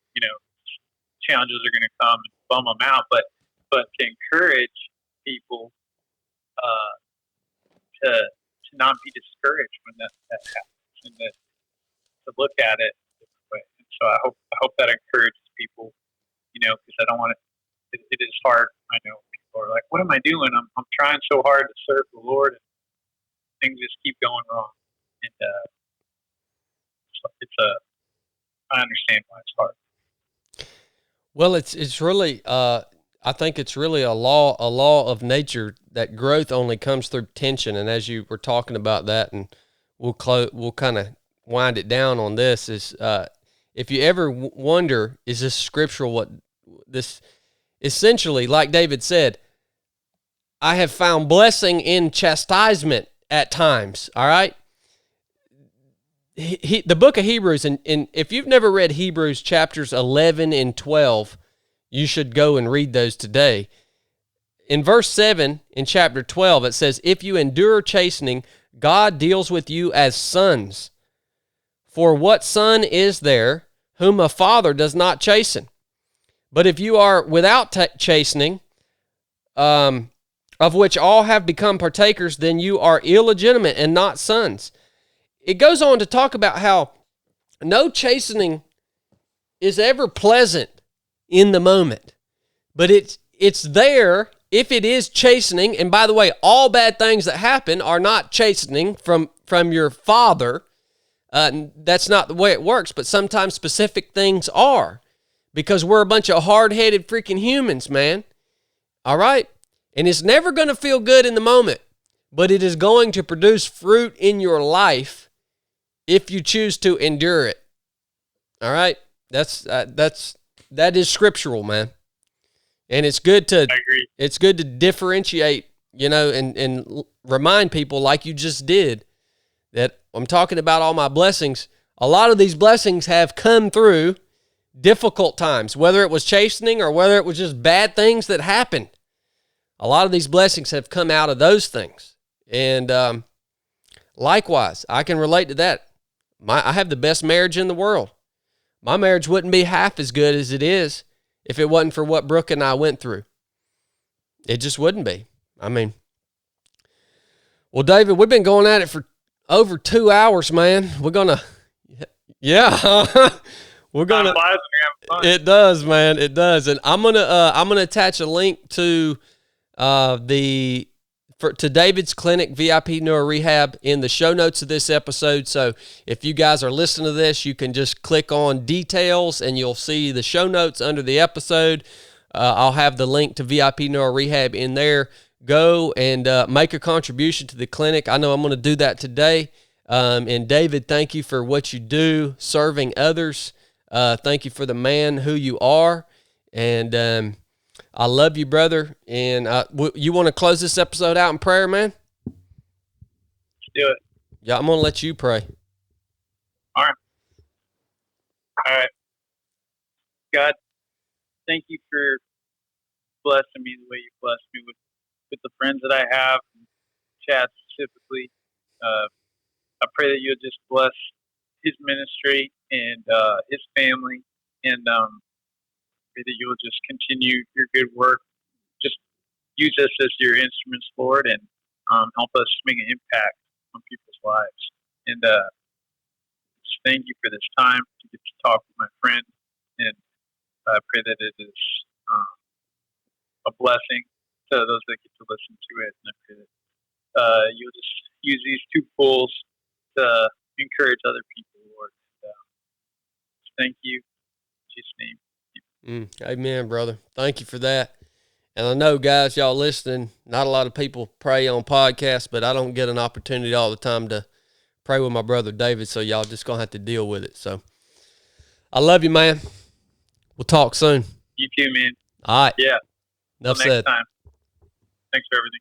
Challenges are going to come and bum them out, but to encourage people to not be discouraged when that happens, and to look at it this way. And so I hope that encourages people, because I don't want it. It is hard. I know people are like, what am I doing? I'm trying so hard to serve the Lord, and things just keep going wrong. And I understand why it's hard. Well, it's really, I think it's really a law of nature that growth only comes through tension. And as you were talking about that, and we'll kind of wind it down on this, is if you ever wonder, is this scriptural? What this essentially, like David said, I have found blessing in chastisement at times. All right. the book of Hebrews, and if you've never read Hebrews chapters 11 and 12, you should go and read those today. In verse 7 in chapter 12, it says, if you endure chastening, God deals with you as sons. For what son is there whom a father does not chasten? But if you are without chastening, of which all have become partakers, then you are illegitimate and not sons. It goes on to talk about how no chastening is ever pleasant in the moment, but it's there if it is chastening. And by the way, all bad things that happen are not chastening from your father. That's not the way it works, but sometimes specific things are, because we're a bunch of hard-headed freaking humans, man. All right? And it's never going to feel good in the moment, but it is going to produce fruit in your life if you choose to endure it. All right? That is scriptural, man. And it's good to, I agree. It's good to differentiate, and remind people like you just did that I'm talking about all my blessings. A lot of these blessings have come through difficult times, whether it was chastening or whether it was just bad things that happened. A lot of these blessings have come out of those things. And likewise, I can relate to that. I have the best marriage in the world. My marriage wouldn't be half as good as it is if it wasn't for what Brooke and I went through. It just wouldn't be. I mean, well, David, we've been going at it for over 2 hours, man. We're going to, yeah. We're going to, it does, man. It does. And I'm going to attach a link to David's clinic, VIP Neuro Rehab, in the show notes of this episode. So if you guys are listening to this, you can just click on details and you'll see the show notes under the episode. I'll have the link to VIP Neuro Rehab in there. Go and make a contribution to the clinic. I know I'm going to do that today. And David, thank you for what you do, serving others. Thank you for the man who you are. And I love you, brother. And you want to close this episode out in prayer, man? Let's do it. Yeah, I'm going to let you pray. All right. God, thank you for blessing me the way you blessed me with the friends that I have, Chad specifically. I pray that you'll just bless his ministry and his family, and pray that you'll just continue your good work. Just use us as your instruments, Lord, and help us make an impact on people's lives. And just thank you for this time to get to talk with my friend, and I pray that it is a blessing to those that get to listen to it. And I pray that you'll just use these two fools to encourage other people, Lord. Just thank you. In Jesus' name. Amen, brother. Thank you for that. And I know, guys, y'all listening, not a lot of people pray on podcasts, but I don't get an opportunity all the time to pray with my brother David, so y'all just going to have to deal with it. So I love you, man. We'll talk soon. You too, man. All right. Yeah. Nuff Next said. time. Thanks for everything.